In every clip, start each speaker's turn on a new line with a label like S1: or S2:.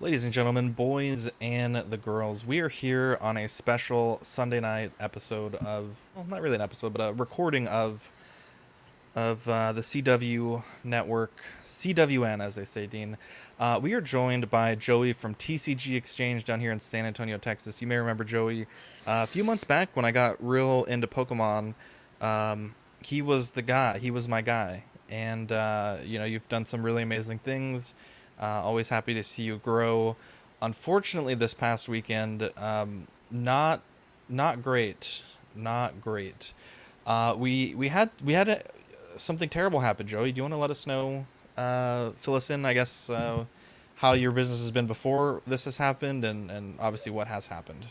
S1: Ladies and gentlemen, boys and the girls, we are here on a special Sunday night episode of, well, not really an episode, but a recording of the CW network, CWN, as they say, Dean. We are joined by Joey from TCG Exchange down here in San Antonio, Texas. You may remember Joey a few months back when I got real into Pokemon. He was the guy. He was my guy. And, you've done some really amazing things. Always happy to see you grow. Unfortunately, this past weekend, not not great, not great. We had something terrible happen. Joey, do you want to let us know, fill us in, I guess, how your business has been before this has happened, and obviously what has happened.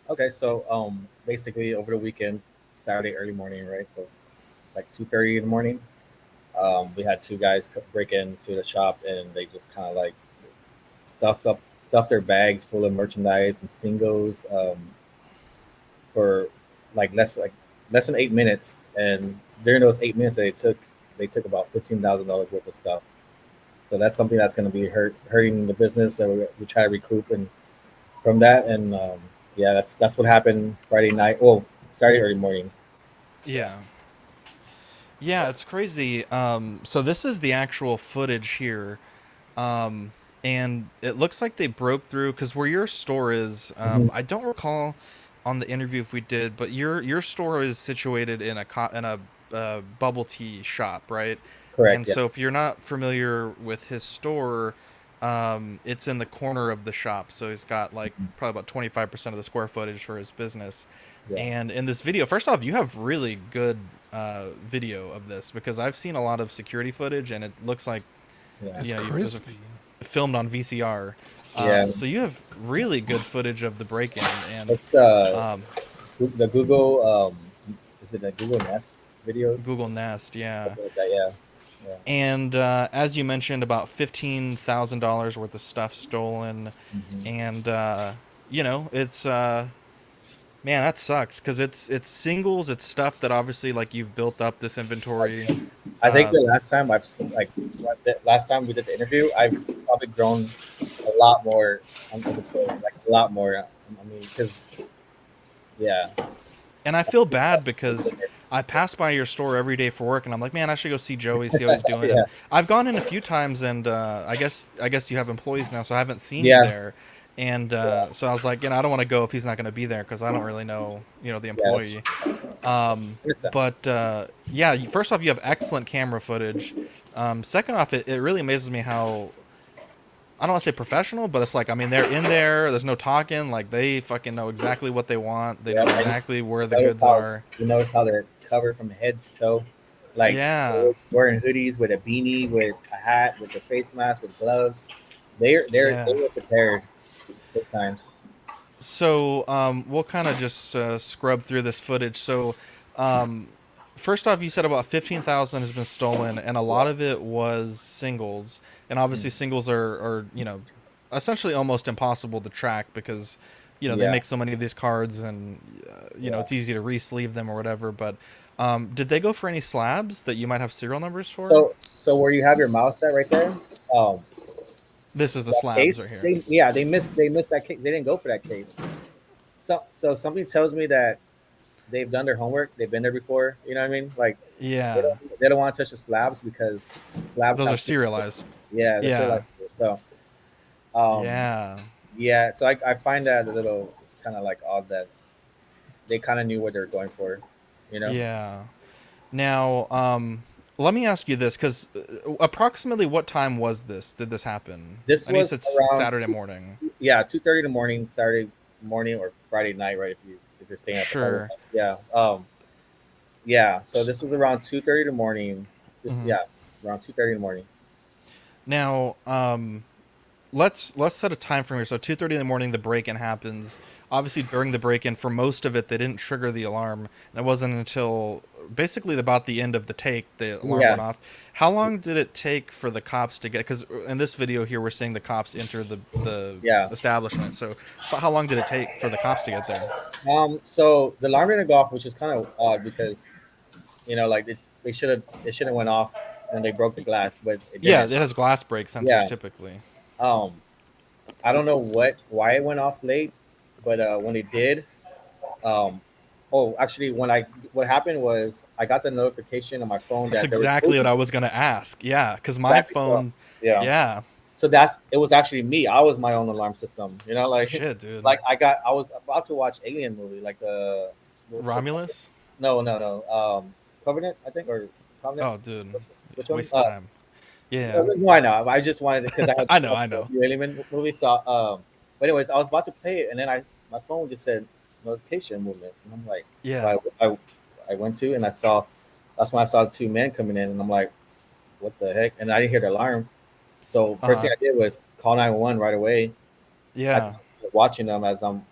S2: Okay, so basically over the weekend, Saturday early morning, right? So like 2:30 in the morning, we had two guys break into the shop and they just kind of like stuffed their bags full of merchandise and singles for less than 8 minutes. And during those 8 minutes, they took about $15,000 worth of stuff. So that's something that's going to be hurting the business. So we try to recoup and from that, and yeah, that's what happened Friday night. Well, Saturday early morning. Yeah.
S1: Yeah. Yeah, it's crazy. So this is the actual footage here. And it looks like they broke through because where your store is,
S2: Hmm.
S1: I don't recall on the interview if we did, but your store is situated in a bubble tea shop, right?
S2: Correct.
S1: And
S2: Yeah.
S1: so if you're not familiar with his store, it's in the corner of the shop. So he's got like
S2: Mhm.
S1: probably about 25% of the square footage for his business.
S2: Yeah.
S1: And in this video, first off, you have really good video of this because I've seen a lot of security footage, and it looks like
S2: Yeah.
S3: It's
S1: it was
S3: crispy.
S1: filmed on VCR.
S2: Yeah.
S1: So you have really good footage of the break-in, and
S2: It's
S1: um,
S2: the Google. Is it the Google Nest videos?
S1: Google Nest, yeah.
S2: Something like that. Yeah. Yeah.
S1: And as you mentioned, about $15,000 worth of stuff stolen,
S2: Hmm.
S1: and it's man, that sucks because it's singles, it's stuff that obviously like you've built up this inventory.
S2: I think
S1: Uh,
S2: the last time I've seen the last time we did the interview, I've probably grown a lot more on inventory, like a lot more. I mean, because yeah.
S1: And I feel bad because I pass by your store every day for work, and I'm like, man, I should go see Joey, see how he's doing.
S2: Yeah.
S1: And I've gone in a few times, and I guess you have employees now, so I haven't seen you
S2: Yeah.
S1: there. And
S2: Yeah.
S1: so I was like, I don't want to go if he's not going to be there because I don't really know, the
S2: Yeah. That's
S1: employee.
S2: understand.
S1: But yeah, first off, you have excellent camera footage. Second off, it really amazes me how I don't want to say professional, but it's like I mean they're in there. There's no talking. Like they fucking know exactly what they want. They
S2: Yeah,
S1: know
S2: and
S1: exactly where the
S2: notice
S1: goods
S2: how
S1: are.
S2: you notice how they're covered from head to toe, like
S1: Yeah.
S2: wearing hoodies with a beanie, with a hat, with the face mask, with gloves. They
S1: Yeah.
S2: were prepared big times.
S1: So we'll kind of just scrub through this footage. So um, first off, you said about 15,000 has been stolen, and a lot
S2: Yeah.
S1: of it was singles. And
S2: Mm.
S1: obviously, singles are essentially almost impossible to track because they
S2: Yeah,
S1: make so many of these cards, and
S2: yeah.
S1: it's easy to re-sleeve them or whatever. But did they go for any slabs that you might have serial numbers for?
S2: So where you have your mouse at right there, um,
S1: This is the
S2: that
S1: slabs
S2: case,
S1: right here.
S2: they missed that case. They didn't go for that case. So something tells me that they've done their homework. They've been there before. You know what I mean? Like
S1: Yeah,
S2: they don't want to touch the slabs because slabs
S1: those are
S2: have
S1: serialized.
S2: yeah, they're still
S1: Yeah,
S2: like so. Um,
S1: yeah.
S2: yeah, so I find that a little kind of like odd that they kind of knew what they were going for, you know.
S1: Yeah. Now, let me ask you this, because approximately what time was this? Did this happen?
S2: This
S1: I know you
S2: was
S1: said
S2: around
S1: Saturday morning.
S2: yeah 2:30 in the morning, Saturday morning or Friday night, right? If you're staying at the hotel,
S1: Sure.
S2: yeah, yeah. So this was around 2:30 in the morning. Just
S1: Hmm.
S2: yeah, around 2:30 in the morning.
S1: Now, let's set a time frame here. So 2:30 in the morning, the break-in happens. Obviously, during the break-in, for most of it, they didn't trigger the alarm, and it wasn't until basically about the end of the take the alarm
S2: Yeah,
S1: went off. How long did it take for the cops to get? Because in this video here, we're seeing the cops enter the
S2: yeah.
S1: establishment. So, but how long did it take for the cops to get there?
S2: So the alarm didn't go off, which is kind of odd because like they should have went off when they broke the glass, but it
S1: Yeah,
S2: didn't.
S1: it has glass break sensors
S2: Yeah.
S1: typically.
S2: Um. I don't know why it went off late, but when it did, um, oh, actually, what happened was I got the notification on my phone
S1: That's
S2: that there was
S1: exactly what
S2: movement.
S1: I was gonna ask. Yeah, because my
S2: Exactly. So
S1: phone.
S2: yeah.
S1: Yeah.
S2: So it was actually me. I was my own alarm system. You know, like
S1: Shit, dude.
S2: like I was about to watch Alien movie, like what's the
S1: Romulus.
S2: no Covenant, I think, or Covenant.
S1: Oh, dude.
S2: Which one?
S1: Waste of time. Yeah.
S2: No, I know. I just wanted it because I had
S1: I
S2: to
S1: know.
S2: watch
S1: I
S2: the
S1: know.
S2: new Alien movie. So, but anyways, I was about to play it, and then my phone just said notification movement, and I'm like, so
S1: Yeah.
S2: I went to and I saw. That's when I saw two men coming in, and I'm like, what the heck? And I didn't hear the alarm. So first thing
S1: Uh.
S2: I did was call 911 right away. I
S1: Yeah.
S2: just watching them as I'm,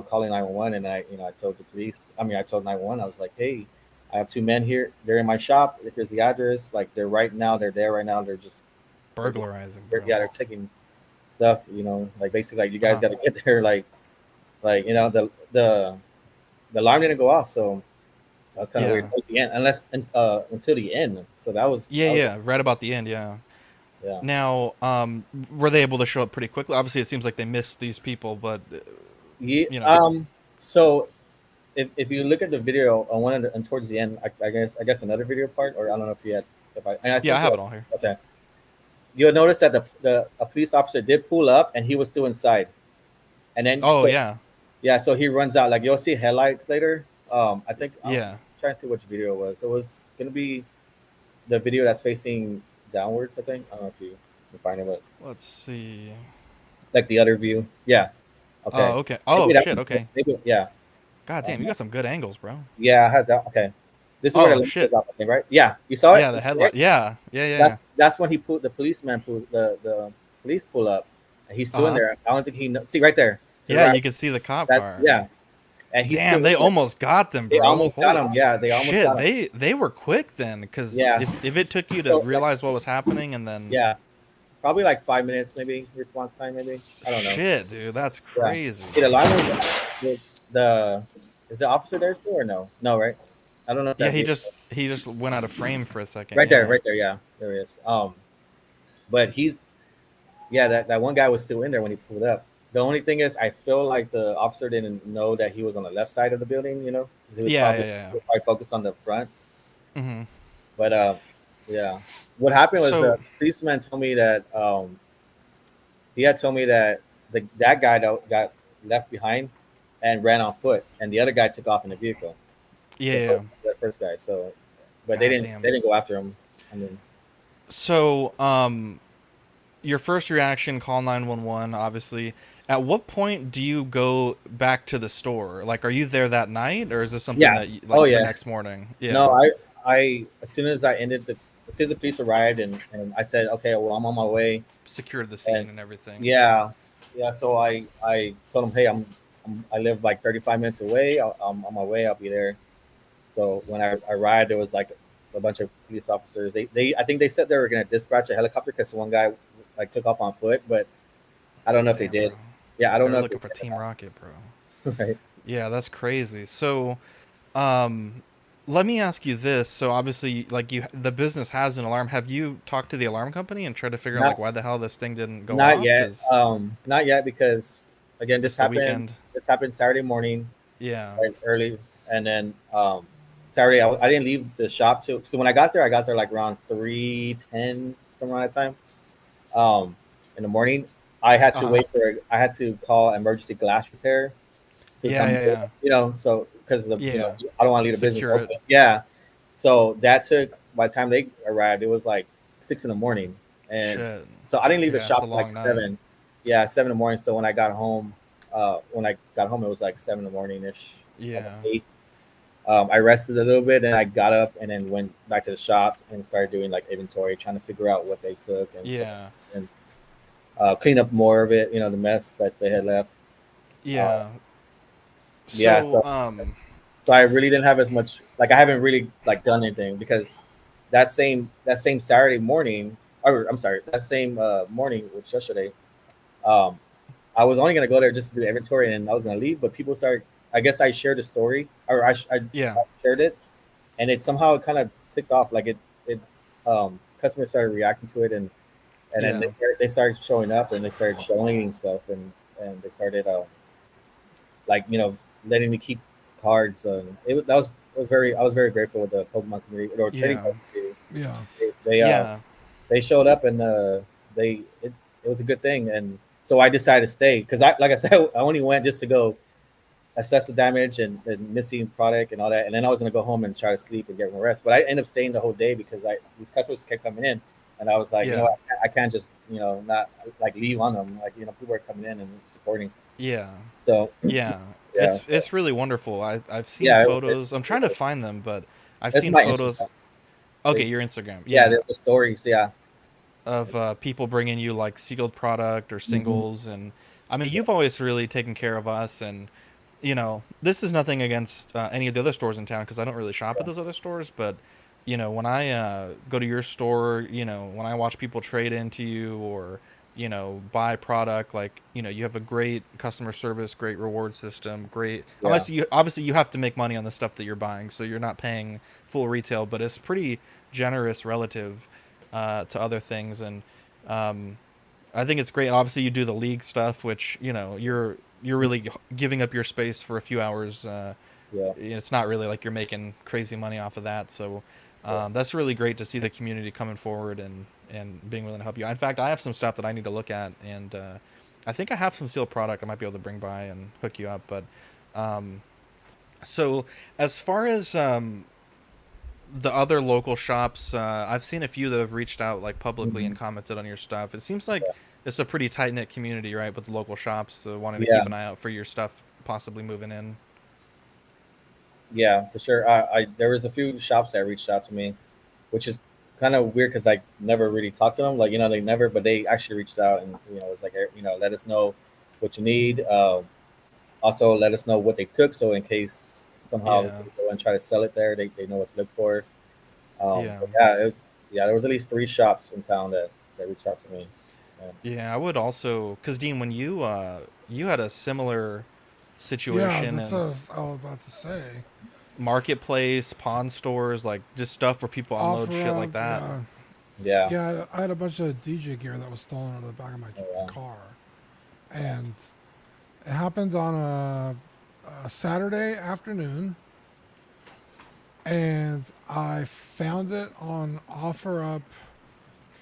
S2: calling 911, and I told the police. I mean, I told 911. I was like, hey, I have two men here. They're in my shop. Here's the address. Like they're right now. They're there right now. They're just,
S1: Burglarizing, bro.
S2: yeah, they're taking stuff. Like basically, like you guys
S1: Uh.
S2: got to get there. Like the alarm didn't go off, so that was kind of weird
S1: Yeah.
S2: at the end, until the end. So
S1: Yeah.
S2: that was
S1: Yeah. Right about the end. Yeah.
S2: yeah.
S1: Now, were they able to show up pretty quickly? Obviously, it seems like they missed these people, but
S2: Yeah.
S1: you know.
S2: So if you look at the video on one of and towards the end, I guess another video part, or I don't know if you had, if I and I
S1: Yeah, I
S2: sent
S1: have
S2: you.
S1: it all here.
S2: Okay, you'll notice that the a police officer did pull up and he was still inside, and then
S1: Oh
S2: so
S1: yeah.
S2: yeah, so he runs out. Like you'll see headlights later. I think I'm
S1: Yeah.
S2: trying to see which video it was. It was gonna be the video that's facing downwards. I think I don't know if you can find it, but
S1: Let's see.
S2: like the other view. Yeah.
S1: Oh,
S2: Okay.
S1: okay. Oh
S2: Maybe that
S1: shit.
S2: one.
S1: Okay.
S2: Maybe yeah.
S1: God damn, you got some good angles, bro.
S2: Yeah, I had that. Okay. This is where the
S1: Oh
S2: link is
S1: shit.
S2: off, I think, right? Yeah. You saw it?
S1: Yeah, the headlight. Yeah. Yeah. Yeah. Yeah.
S2: That's when he pulled the policeman pulled the police pull up, and he's
S1: Uh
S2: still in
S1: huh.
S2: there. I don't think he see right there to the
S1: Yeah,
S2: right.
S1: you can see the cop
S2: That
S1: car.
S2: yeah, and he's still
S1: Damn,
S2: in
S1: they
S2: there.
S1: almost got them,
S2: They
S1: bro.
S2: almost got
S1: Holy
S2: him. Yeah, they almost
S1: shit.
S2: got him.
S1: They were quick then, because
S2: Yeah.
S1: if it took you to
S2: So like
S1: realize what was happening and then
S2: yeah, probably like 5 minutes maybe response time maybe. I don't know.
S1: shit, dude, that's
S2: Yeah.
S1: crazy.
S2: See, the line was the is the officer there still or no? No, right? I don't know if
S1: Yeah,
S2: that
S1: he
S2: vehicle.
S1: just went out of frame for a second.
S2: Right there,
S1: Yeah.
S2: right there. Yeah, there he is. But yeah, that one guy was still in there when he pulled up. The only thing is, I feel like the officer didn't know that he was on the left side of the building. 'Cause
S1: Yeah, yeah, yeah.
S2: he was probably focused on the front.
S1: Hmm.
S2: But yeah, what happened was the
S1: So,
S2: policeman told me that he had told me that that guy that got left behind and ran on foot, and the other guy took off in the vehicle.
S1: yeah,
S2: The
S1: yeah.
S2: first, the first guy. So, but they
S1: God
S2: didn't they
S1: damn.
S2: didn't go after him. I mean,
S1: So, your first reaction, call 911, obviously. At what point do you go back to the store? Like, are you there that night, or is this something
S2: yeah.
S1: that, you,
S2: Oh
S1: like, the
S2: yeah.
S1: next morning?
S2: No,
S1: Yeah.
S2: I as soon as the police arrived, and I said, okay, well, I'm on my way,
S1: Secured the
S2: and
S1: scene and everything.
S2: yeah, yeah. So I told him, hey, I live like 35 minutes away. I'm on my way. I'll be there. So when I arrived, there was like a bunch of police officers. They I think they said they were gonna dispatch a helicopter because one guy like took off on foot, but I don't know if they
S1: Damn, bro.
S2: did. Yeah, I don't
S1: They're
S2: know if they
S1: looking for
S2: did
S1: Team Rocket, bro.
S2: or not. Right.
S1: Yeah, that's crazy. So, um, let me ask you this. So obviously, like the business has an alarm. Have you talked to the alarm company and tried to figure out like
S2: Not
S1: why the hell this thing didn't go
S2: not
S1: off?
S2: yet.
S1: Because
S2: Not yet because again,
S1: it's the weekend.
S2: This happened Saturday morning,
S1: Yeah.
S2: like early, and then Saturday I didn't leave the shop till so when I got there like around 3:10 somewhere around that time. In the morning,
S1: Uh huh.
S2: I had to call emergency glass repair to
S1: Yeah,
S2: come,
S1: yeah, yeah,
S2: so because
S1: yeah.
S2: I don't want to leave the business
S1: Secure it.
S2: open. Yeah, so that took by the time they arrived, it was like 6 in the morning, and
S1: Shit.
S2: so I didn't leave the
S1: Yeah, it's a
S2: shop till like
S1: long night.
S2: 7. Yeah, 7 in the morning. So when I got home, it was like 7 in the morning ish, almost
S1: Yeah.
S2: 8. I rested a little bit, and I got up and then went back to the shop and started doing like inventory, trying to figure out what they took and stuff,
S1: Yeah.
S2: and clean up more of it, the mess that they had left. Uh,
S1: Yeah.
S2: yeah,
S1: So,
S2: so I really didn't have as much. Like I haven't really like done anything because that same Saturday morning, or I'm sorry, that same morning, which yesterday, um, I was only gonna go there just to do the inventory and I was gonna leave, but people started. I guess I shared the story, or
S1: yeah.
S2: I shared it, and it somehow kind of ticked off. Like it customers started reacting to it, and and then
S1: Yeah.
S2: they started showing up and they started donating stuff and they started like letting me keep cards. That was very I was very grateful with the Pokemon community or trading
S1: Yeah.
S2: card community.
S3: Yeah.
S2: They
S1: Yeah.
S2: they showed up and they it was a good thing, and so I decided to stay because I like I said I only went just to go assess the damage and missing product and all that, and then I was gonna go home and try to sleep and get more rest. But I ended up staying the whole day because these customers kept coming in, and I was like,
S1: Yeah.
S2: what, I can't just not like leave on them. Like people are coming in and supporting.
S1: Yeah.
S2: So
S1: Yeah.
S2: yeah,
S1: It's really wonderful. I've seen
S2: yeah,
S1: photos. I'm trying to find them, but I've
S2: it's
S1: seen
S2: my
S1: photos.
S2: Instagram.
S1: Okay,
S2: It,
S1: your Instagram.
S2: yeah,
S1: Yeah.
S2: the stories. Yeah,
S1: Of people bringing you like sealed product or
S2: hmm
S1: singles, and I mean you've always really taken care of us, and this is nothing against any of the other stores in town because I don't really shop at
S2: yeah,
S1: those other stores, but when I go to your store, when I watch people trade into you or buy product, like you have a great customer service, great reward system, great.
S2: yeah,
S1: Unless you obviously you have to make money on the stuff that you're buying, so you're not paying full retail, but it's pretty generous relative to other things, and um, I think it's great. Obviously, you do the league stuff, which you're really giving up your space for a few hours.
S2: yeah,
S1: It's not really like you're making crazy money off of that. So
S2: yeah.
S1: that's really great to see the community coming forward and being willing to help you. In fact, I have some stuff that I need to look at, and I think I have some sealed product I might be able to bring by and hook you up. But um, so as far as the other local shops, I've seen a few that have reached out like publicly and
S2: hmm
S1: commented on your stuff. It seems like
S2: yeah.
S1: it's a pretty tight knit community, right? With the local shops wanting to
S2: Yeah.
S1: keep an eye out for your stuff possibly moving in.
S2: Yeah, for sure. I there was a few shops that reached out to me, which is kind of weird because I never really talked to them. Like they never, but they actually reached out and it's like let us know what you need. Also, let us know what they took, so in case somehow
S1: Yeah,
S2: they go and try to sell it there, they know what to look for.
S1: yeah,
S2: But yeah, there was at least three shops in town that reached out to me. And
S1: yeah. I would also, cause Dean, when you had a similar
S3: Yeah,
S1: situation
S3: that's what
S1: and
S3: I was about to say.
S1: marketplace, pawn stores, like just stuff where people unload
S3: Offer
S1: shit
S3: up,
S1: like that.
S3: yeah.
S2: yeah,
S3: Yeah, I had a bunch of DJ gear that was stolen out of the back of my
S2: oh, yeah,
S3: car. And it happened on a Saturday afternoon. And I found it on OfferUp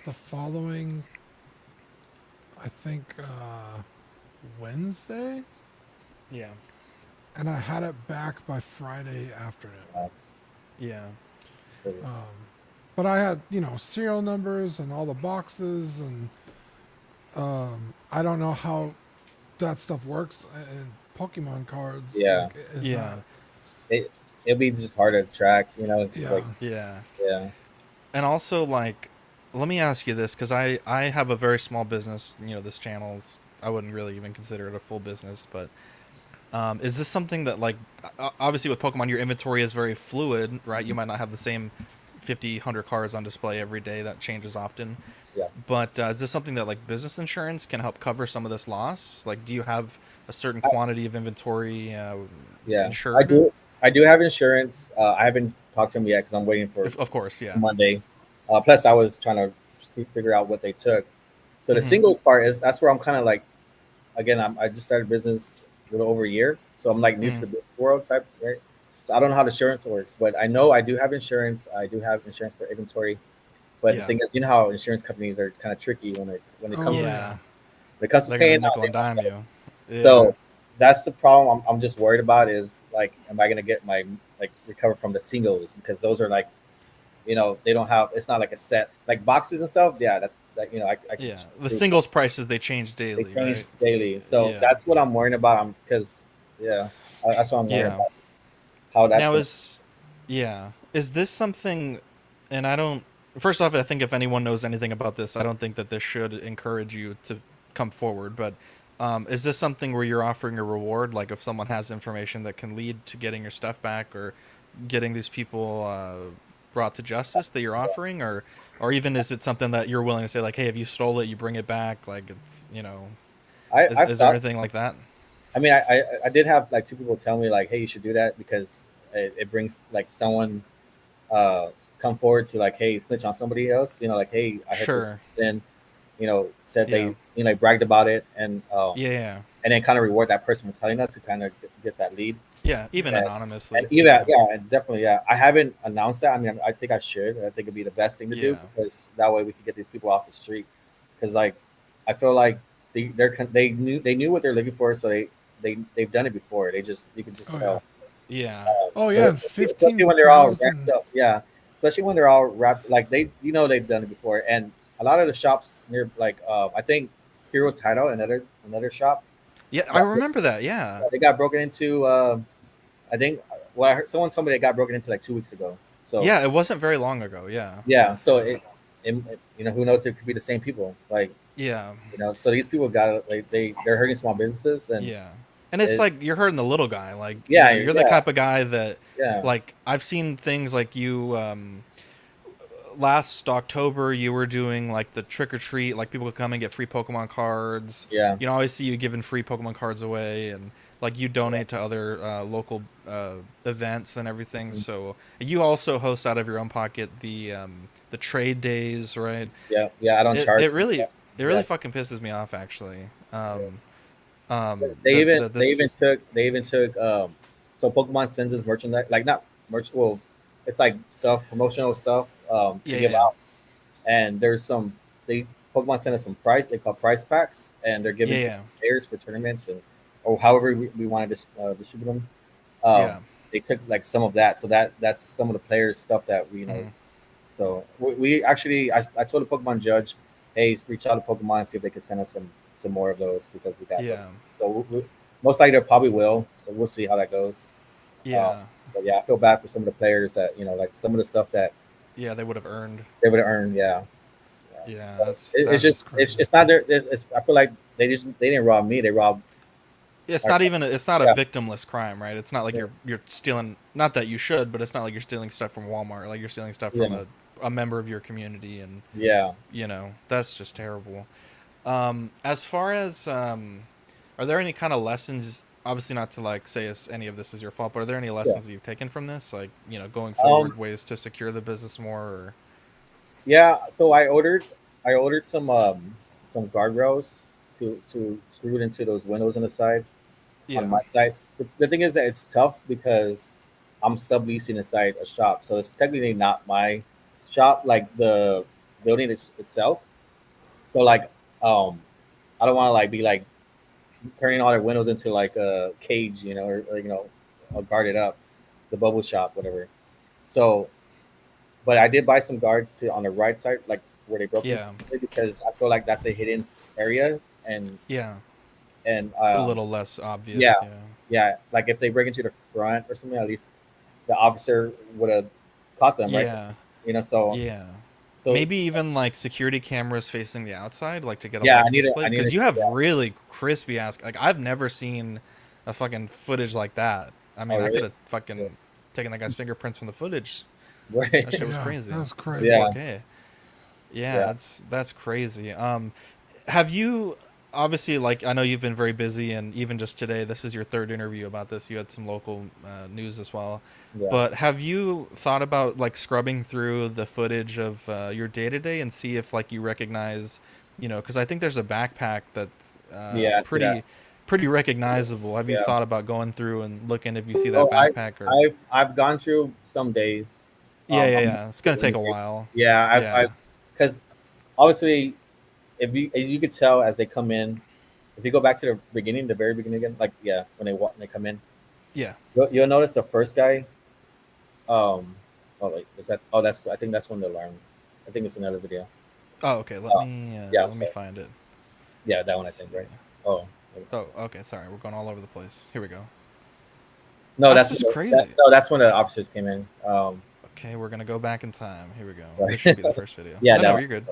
S3: the following, I think, Wednesday.
S1: Yeah,
S3: And I had it back by Friday afternoon.
S2: uh,
S1: yeah,
S2: pretty-
S3: But I had, serial numbers and all the boxes, and I don't know how that stuff works. And Pokemon cards,
S2: yeah.
S3: like, is
S1: yeah,
S3: that,
S2: It it'll be just hard to track. It's
S3: yeah,
S2: like
S1: yeah.
S2: yeah,
S1: And also, like, let me ask you this, because I have a very small business. This channel I wouldn't really even consider it a full business, but is this something that, like, obviously with Pokemon, your inventory is very fluid, right? You might not have the same 50, 100 cards on display every day. That changes often.
S2: yeah.
S1: But is this something that, like, business insurance can help cover some of this loss? Like, do you have a certain
S2: I,
S1: quantity of inventory
S2: yeah,
S1: insured?
S2: I do have insurance. I haven't talked to them yet because I'm waiting for
S1: If, of course, yeah.
S2: Monday. Plus, I was trying to figure out what they took. So the
S1: Mm-hmm.
S2: singles part is that's where I'm kind of like, again, I just started business a little over a year, so I'm like new to
S1: Mm.
S2: the business world type, right? So I don't know how the insurance works, but I know I do have insurance. I do have insurance for inventory. But the
S1: Yeah.
S2: thing is, how insurance companies are kind of tricky when it comes
S3: oh
S2: to
S1: Yeah.
S3: yeah,
S2: when it comes to
S1: They're gonna
S2: paying out.
S1: nickel and dime you. Yeah.
S2: So that's the problem. I'm just worried about is like, am I gonna get my like recover from the singles because those are like, they don't have. It's not like a set like boxes and stuff. Yeah, that's like I can
S1: Yeah. The
S2: do.
S1: singles prices they change
S2: They
S1: daily,
S2: change
S1: right?
S2: daily, so
S1: Yeah.
S2: that's what I'm worrying about. Because yeah, that's what I'm worrying
S1: Yeah.
S2: about. Is how that's
S1: Now
S2: gonna.
S1: is yeah. Is this something and I don't first off I think if anyone knows anything about this, I don't think that this should encourage you to come forward, but is this something where you're offering a reward like if someone has information that can lead to getting your stuff back or getting these people brought to justice that you're offering or even is it something that you're willing to say like hey if you stole it you bring it back like it's
S2: I've
S1: is there
S2: thought.
S1: anything like that?
S2: I mean, I did have like two people tell me like, hey, you should do that because it brings like someone uh come forward to like, hey, snitch on somebody else. Like, hey, I heard
S1: Sure.
S2: this. said
S1: Yeah.
S2: they bragged about it, and
S1: Yeah.
S2: and then kind of reward that person for telling us to kind of get that lead.
S1: Yeah. Even
S2: And,
S1: anonymously.
S2: and definitely, yeah. I haven't announced that. I mean, I think I should. I think it'd be the best thing to do
S1: Yeah.
S2: because that way we could get these people off the street. Because like, I feel like they knew what they're looking for, so they've done it before. You can just
S3: Oh yeah.
S2: tell.
S1: Yeah.
S3: Oh yeah. And
S2: Especially when they're all wrapped
S3: 15,000.
S2: up. Yeah, especially when they're all wrapped. Like they've done it before, and a lot of the shops near like I think Heroes Hideout, another shop.
S1: Yeah. I remember that. Yeah.
S2: They got broken into. I think I heard someone told me they got broken into like 2 weeks ago. So
S1: Yeah. It wasn't very long ago. Yeah.
S2: yeah, so who knows? It could be the same people. Like
S1: Yeah.
S2: so these people got like they're hurting small businesses and
S1: Yeah. And it's
S2: it,
S1: like you're hurting the little guy. Like,
S2: yeah,
S1: you're the
S2: yeah,
S1: type of guy that,
S2: yeah,
S1: like, I've seen things like you, last October you were doing like the trick or treat, like people could come and get free Pokemon cards.
S2: yeah,
S1: You know, I always see you giving free Pokemon cards away, and like you donate to other local events and everything.
S2: mhm,
S1: So you also host out of your own pocket the trade days, right?
S2: yeah, yeah. I don't
S1: It
S2: charge.
S1: it really it
S2: Yeah,
S1: really fucking pisses me off actually.
S2: yeah. They
S1: The
S2: even
S1: the
S2: they even
S1: this
S2: took they even took so Pokemon sends us merchandise like not merch well it's like stuff promotional stuff to
S1: yeah
S2: give
S1: yeah
S2: out and there's some they Pokemon sent us some price they call price packs and they're
S1: yeah
S2: given to
S1: yeah
S2: players for tournaments and or however we want to distribute them.
S1: yeah.
S2: They took like some of that so that's some of the players stuff that we.
S1: Mhm.
S2: So we actually I told the Pokemon judge, hey, reach out to Pokemon and see if they can send us some more of those because we got them.
S1: Yeah
S2: So most likely they probably will. So we'll see how that goes. Um,
S1: yeah
S2: but yeah, I feel bad for some of the players that like some of the stuff that
S1: yeah. They would have earned.
S2: they would have earned. Yeah, yeah.
S1: Yeah,
S2: But it's
S1: that's
S2: just
S3: Crazy.
S2: it's not their. I feel like they didn't rob me. They robbed
S1: it's
S2: our
S1: not even it's not a
S2: yeah
S1: victimless crime, right? It's not like
S2: yeah
S1: you're stealing, not that you should, but it's not like you're stealing stuff from Walmart. Like you're stealing stuff from
S2: yeah
S1: a member of your community, and
S2: yeah.
S1: that's just terrible. As far as are there any kind of lessons? Obviously, not to like say any of this is your fault, but are there any
S2: Yeah.
S1: lessons that you've taken from this? Like, going
S2: Um.
S1: forward, ways to secure the business more, or
S2: Yeah. So I ordered some guardrails to screw it into those windows on the side on
S1: yeah,
S2: my side. The thing is that it's tough because I'm subleasing inside a shop, so it's technically not my shop, like the building itself. So like, I don't want to like be like turning all their windows into like a cage, or guarded up, the bubble shop, whatever. So, but I did buy some guards to on the right side, like where they broke
S1: yeah,
S2: into, because I feel like that's a hidden area, and
S1: yeah.
S2: and
S1: It's a
S2: um,
S1: little less
S2: yeah,
S1: obvious. Yeah,
S2: yeah. Like if they break into the front or something, at least the officer would have caught them, right?
S1: yeah,
S2: So
S1: yeah.
S2: so
S1: Maybe even like security cameras facing the outside, like to get a
S2: yeah,
S1: license
S2: I
S1: plate,
S2: need
S1: because
S2: to
S1: you have
S2: yeah.
S1: really crispy ass. Like I've never seen a fucking footage like that. I
S2: Oh
S1: mean, I could
S2: really?
S1: have
S2: Yeah.
S1: fucking taken that guy's fingerprints from the footage.
S2: Right.
S1: That shit was
S3: Yeah,
S1: crazy.
S3: that's
S1: It's in
S3: crazy.
S2: Yeah,
S1: 4K. Yeah,
S2: yeah,
S1: that's crazy. Have you, obviously, like, I know you've been very busy, and even just today, this is your third interview about this. You had some local news as well.
S2: yeah.
S1: But have you thought about like scrubbing through the footage of your day to day and see if like you recognize, because I think there's a backpack that's
S2: Yeah, I see that.
S1: pretty recognizable. Have you
S2: Yeah.
S1: thought about going through and looking if you see that
S2: Oh,
S1: backpack or?
S2: I've gone through some days.
S1: Yeah, yeah,
S2: I'm not
S1: yeah. It's gonna
S2: sure
S1: take
S2: any
S1: a
S2: days.
S1: while.
S2: Yeah,
S1: Yeah,
S2: because obviously, if you as you could tell as they come in, if you go back to the beginning, the very beginning again, like yeah, when they walk, when they come in,
S1: yeah.
S2: you'll notice the first guy. Oh wait, is that? Oh, that's. I think that's when the alarm. I think it's another video.
S1: Oh, okay.
S2: Oh, yeah,
S1: Let me
S2: sorry.
S1: find it.
S2: Yeah, that one I
S1: Let's
S2: think,
S1: see.
S2: right? Oh,
S1: Oh, okay. Sorry, we're going all over the place. Here we go.
S2: no,
S1: That's
S2: that's
S1: just crazy.
S2: no, that's when the officers came in.
S1: Okay, we're gonna go back in time. Here we go.
S2: Sorry.
S1: This should be the first video.
S2: Yeah,
S1: No,
S2: that
S1: no,
S2: one.
S1: you're good.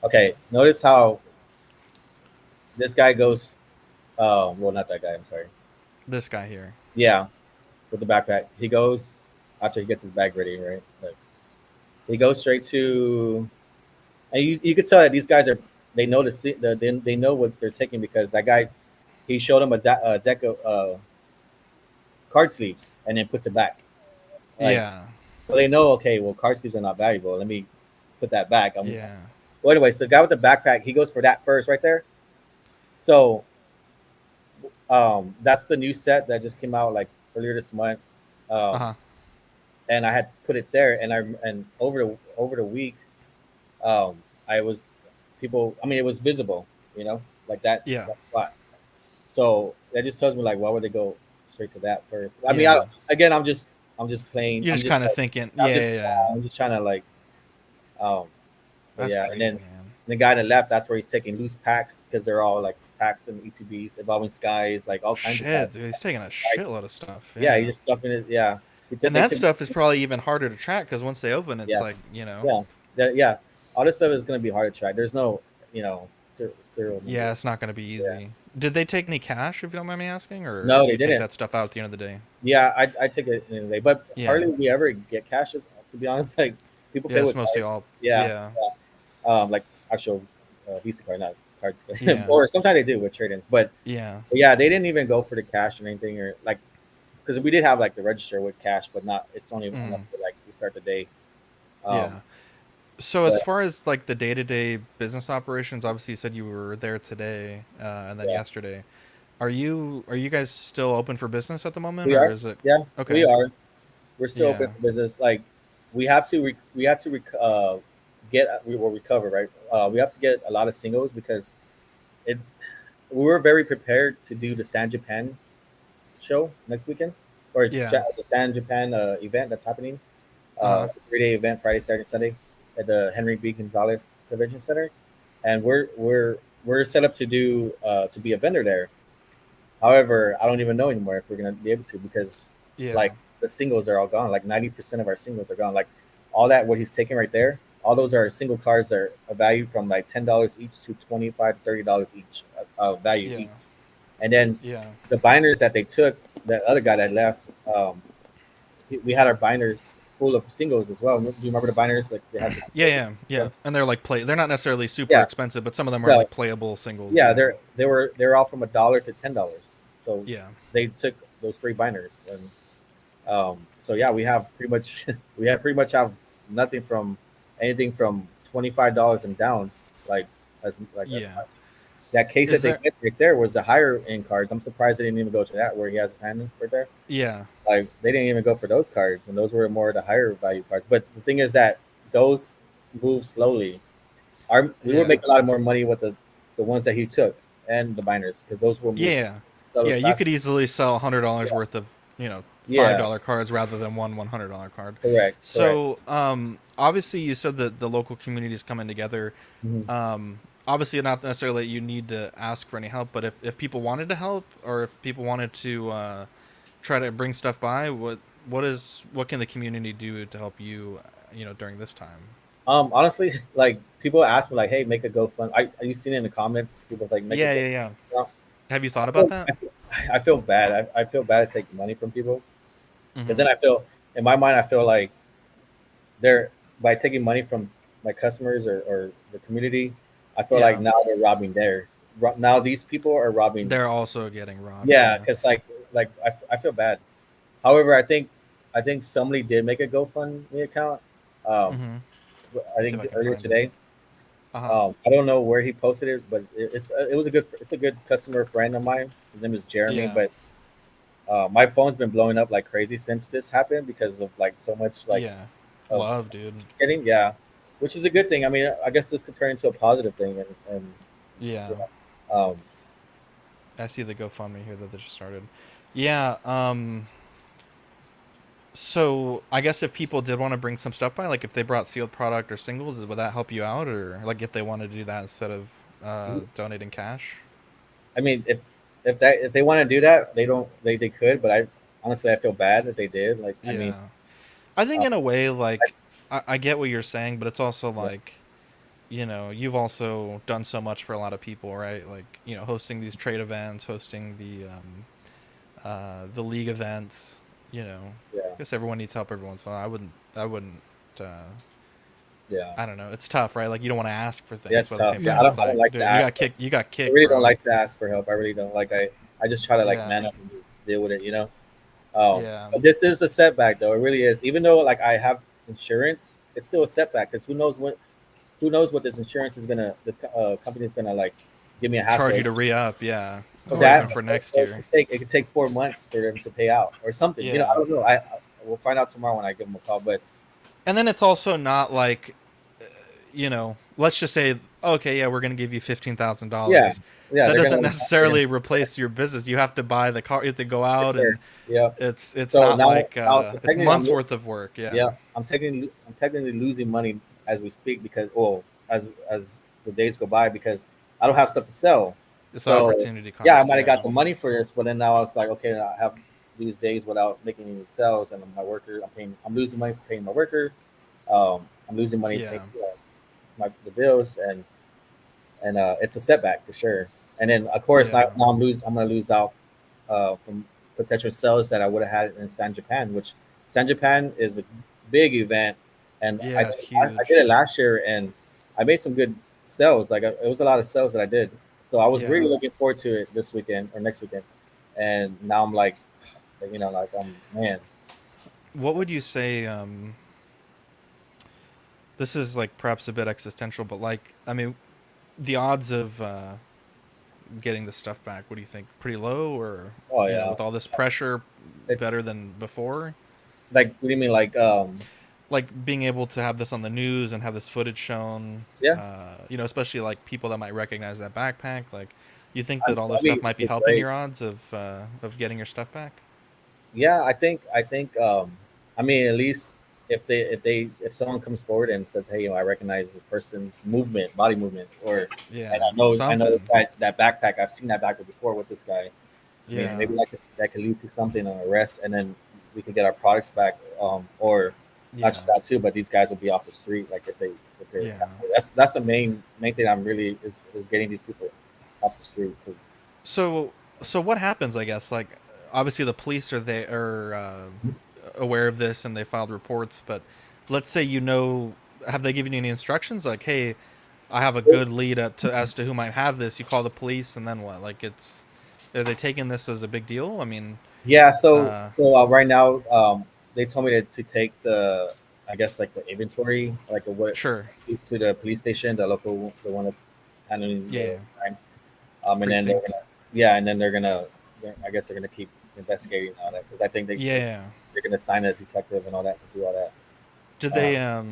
S2: Okay, notice how this guy goes. Well, not that guy. I'm sorry.
S1: This guy here.
S2: Yeah, with the backpack, he goes after he gets his bag ready, right? Like, he goes straight to, and you could tell that these guys are they know they know what they're taking because that guy he showed him a deck of card sleeves and then puts it back. Like
S1: Yeah,
S2: so they know okay, well card sleeves are not valuable. Let me put that back.
S1: yeah.
S2: Well, Well, anyway, so the guy with the backpack, he goes for that first right there. So that's the new set that just came out like earlier this month.
S1: Uh
S2: Um,
S1: huh.
S2: and I had put it there, and over the week, I was people. I mean, it was visible, like
S1: Yeah.
S2: that spot. So that just tells me like, why would they go straight to that first? I mean,
S1: Yeah.
S2: again, I'm just playing.
S1: You're just kind of thinking,
S2: I'm
S1: yeah,
S2: just,
S1: yeah, yeah.
S2: I'm just trying to like, um, but
S1: That's
S2: yeah. And then
S1: crazy, man.
S2: the guy on the left, that's where he's taking loose packs because they're all like packs and ETBs, evolving skies, like all kinds of
S1: Shit,
S2: packs.
S1: dude, he's taking a
S2: Like,
S1: shitload of stuff.
S2: yeah, he's
S1: Yeah.
S2: just stuffing it. Yeah,
S1: And
S2: they
S1: that
S2: took,
S1: stuff is probably even harder to track because once they open, it's
S2: yeah,
S1: like, you know,
S2: yeah, yeah. All this stuff is gonna be hard to track. There's no, serial
S1: yeah,
S2: number.
S1: it's not going to be
S2: Yeah.
S1: easy. Did they take any cash, if you don't mind me asking, or
S2: No,
S1: do
S2: they
S1: you take
S2: didn't.
S1: that stuff out at the end of the day?
S2: Yeah, I take it anyway, but
S1: Yeah.
S2: hardly we ever get cashes. To be honest, like people
S1: Yeah,
S2: pay
S1: it's
S2: with
S1: mostly
S2: cards.
S1: all.
S2: Yeah,
S1: Yeah.
S2: like actual Visa card, not cards.
S1: Yeah.
S2: Or sometimes they do with trade-ins,
S1: Yeah.
S2: but yeah, they didn't even go for the cash or anything, or like because we did have like the register with cash, but not. It's only enough
S1: Mm,
S2: to like we start the day. Um,
S1: yeah. So as
S2: but
S1: far as like the day-to-day business operations, obviously you said you were there today and then
S2: yeah,
S1: yesterday. Are you guys still open for business at the moment,
S2: we
S1: or
S2: are.
S1: is it
S2: Yeah, we
S1: okay?
S2: are. We're still open
S1: Yeah.
S2: for business. Like we have to get we will recover, right. We have to get a lot of singles because it we were very prepared to do the San Japan show next weekend, or
S1: Yeah.
S2: The San Japan event that's happening.
S1: Uh-huh.
S2: It's a 3 day event, Friday, Saturday, Sunday, at the Henry B. Gonzalez Convention Center, and we're set up to do to be a vendor there. However, I don't even know anymore if we're gonna be able to because
S1: Yeah.
S2: like the singles are all gone. Like 90% of our singles are gone. Like all that what he's taking right there. All those are single cards are a value from like $10 each to $25 to $30 each value
S1: Yeah.
S2: each. And then
S1: Yeah.
S2: the binders that they took, that other guy that left, we had our binders full of singles as well. Do you remember the binders? Like they have the
S1: Yeah,
S2: singles.
S1: yeah, yeah. And they're like they're not necessarily super
S2: Yeah,
S1: expensive, but some of them are
S2: no,
S1: like playable singles.
S2: yeah,
S1: Yeah.
S2: they were all from $1 to $10. So
S1: Yeah.
S2: they took those three binders, and so yeah, we have pretty much pretty much have nothing from anything from $25 and down, like as
S1: Yeah.
S2: much. That case that
S1: Is
S2: they
S1: there
S2: get right there was the higher end cards. I'm surprised they didn't even go to that where he has his hand right there.
S1: Yeah.
S2: Like they didn't even go for those cards, and those were more the higher value cards. But the thing is that those move slowly. We would
S1: Yeah.
S2: make a lot more money with the ones that he took and the miners because those will move
S1: Yeah.
S2: so
S1: Yeah, you
S2: fast.
S1: could easily sell $100
S2: Yeah,
S1: worth of,
S2: yeah,
S1: $5 cards rather than one $100 card.
S2: correct.
S1: So, obviously you said that the local community is coming together.
S2: Mhm.
S1: Obviously not necessarily that you need to ask for any help, but if people wanted to help or if people wanted to try to bring stuff by, what can the community do to help you, during this time?
S2: Honestly, like people ask me, like, "Hey, make a GoFund." Are you seeing it in the comments? People like make a
S1: Yeah,
S2: GoFund.
S1: yeah, yeah.
S2: Well,
S1: Have you thought
S2: I
S1: about
S2: feel,
S1: that?
S2: I feel, I feel bad. I feel bad to take money from people because
S1: Mm-hmm.
S2: then I feel, in my mind, I feel like they're by taking money from my customers or the community. I feel like
S1: Yeah.
S2: now they're robbing now these people are robbing.
S1: They're also getting robbed.
S2: Yeah,
S1: Yeah.
S2: because I feel bad. However, I think somebody did make a GoFundMe account. Um,
S1: Mm-hmm.
S2: I
S1: See if
S2: think
S1: I can
S2: earlier
S1: find it.
S2: today.
S1: Uh-huh.
S2: I don't know where he posted it, but it's a good customer friend of mine. His name is Jeremy.
S1: Yeah.
S2: But my phone's been blowing up like crazy since this happened because of like so much like
S1: Yeah.
S2: of
S1: Love, dude.
S2: getting, yeah, which is a good thing. I mean, I guess this could turn into a positive thing, and
S1: Yeah.
S2: you know,
S1: I see the GoFundMe here that they just started. Yeah. So I guess if people did want to bring some stuff by, like if they brought sealed product or singles, would that help you out, or like if they wanted to do that instead of donating cash?
S2: I mean, if they want to do that, they could. But I honestly I feel bad that they did. Like I mean,
S1: Yeah. I think
S2: uh,
S1: in a way,
S2: I,
S1: like I get what you're saying, but it's also
S2: yeah,
S1: like, you've also done so much for a lot of people, right? Like, hosting these trade events, hosting the league events.
S2: yeah,
S1: I guess everyone needs help every once in a while. I wouldn't. Uh,
S2: yeah.
S1: I don't know. It's tough, right? Like you don't want to ask for things,
S2: That's
S1: but at the
S2: tough.
S1: same
S2: Yeah,
S1: time, it's
S3: Yeah.
S2: I don't
S1: like,
S2: like to
S1: dude, you got
S2: ask.
S1: kicked. You got
S2: I
S1: kicked,
S2: really don't
S1: bro.
S2: like to ask for help. I really don't. Like I just try to like man
S1: Yeah,
S2: up and just deal with it.
S1: yeah,
S2: But this is a setback though. It really is. Even though like I have insurance, it's still a setback because who knows when. who knows what this insurance is gonna, this company is gonna like give me a hassle
S1: Charge you to re-up, yeah,
S2: for
S3: Oh
S1: or
S3: yeah.
S1: even
S2: that.
S1: for next
S2: Or
S1: year.
S2: it could take 4 months for them to pay out or something. You know, I
S1: Yeah.
S2: don't know. I we'll find out tomorrow when I give them a call. But
S1: And then it's also not like, let's just say, okay, yeah, we're going to give you
S2: yeah,
S1: $15,000.
S2: yeah,
S1: That
S2: they're
S1: doesn't
S2: gonna they're gonna
S1: necessarily replace your business. You have to buy the car. You have to go
S2: for
S1: out,
S2: sure.
S1: and
S2: Yeah.
S1: it's
S2: So
S1: not
S2: now,
S1: like
S2: so
S1: it's
S2: technically,
S1: months worth of work.
S2: yeah,
S1: Yeah,
S2: I'm technically losing money as we speak because, well, as the days go by because I don't have stuff to sell.
S1: it's
S2: So
S1: opportunity
S2: yeah, I
S1: cost.
S2: might have
S1: Yeah,
S2: got the money for this, but then now it's like, okay, I have these days without making any sales, and my worker, I'm losing money for paying my worker. I'm losing money paying
S1: yeah,
S2: the bills, and it's a setback for sure. And then of course
S1: yeah,
S2: now I'm gonna lose out from potential sales that I would have had in San Japan, which San Japan is a big event, and
S1: yeah. It's
S2: I did
S1: huge.
S2: it last year, and I made some good sales. Like it was a lot of sales that I did, so I was really
S1: Yeah.
S2: looking forward to it this weekend or next weekend. And now I'm like, like man,
S1: What would you say? This is like perhaps a bit existential, but like, I mean, the odds of getting the stuff back, what do you think? Pretty low, or
S2: oh yeah,
S1: with all this pressure,
S2: it's
S1: better than before?
S2: like what do you mean like
S1: Like being able to have this on the news and have this footage shown,
S2: yeah.
S1: especially like people that might recognize that backpack. Like, you think that all this
S2: I
S1: stuff
S2: mean,
S1: might be
S2: it's
S1: helping
S2: great.
S1: your odds of getting your stuff back?
S2: Yeah, I think I mean at least if someone comes forward and says, hey, I recognize this person's movement, body movements, or and
S1: Yeah,
S2: I know
S1: something.
S2: that backpack, I've seen that backpack before with this guy. I mean,
S1: Yeah,
S2: maybe that could lead to something, an arrest, and then we could get our products back, or not
S1: yeah,
S2: just that too, but these guys will be off the street, like if they're
S1: yeah.
S2: captured. That's the main thing I'm really is getting these people off the street because
S1: So, so what happens? I guess like obviously the police are aware of this and they filed reports. But let's say have they given you any instructions? Like, hey, I have a good lead as to who might have this. You call the police, and then what? Like, are they taking this as a big deal? I mean,
S2: yeah, so
S1: uh,
S2: right now, they told me to take the, I guess like the inventory, like what
S1: sure,
S2: to the police station, the local, the one that's handling
S1: yeah,
S2: the
S1: yeah.
S2: crime. And then
S1: Precinct,
S2: and then I guess they're gonna keep investigating all that because I think
S1: yeah.
S2: they're gonna sign a detective and all that to do all that.
S1: Did
S2: Uh,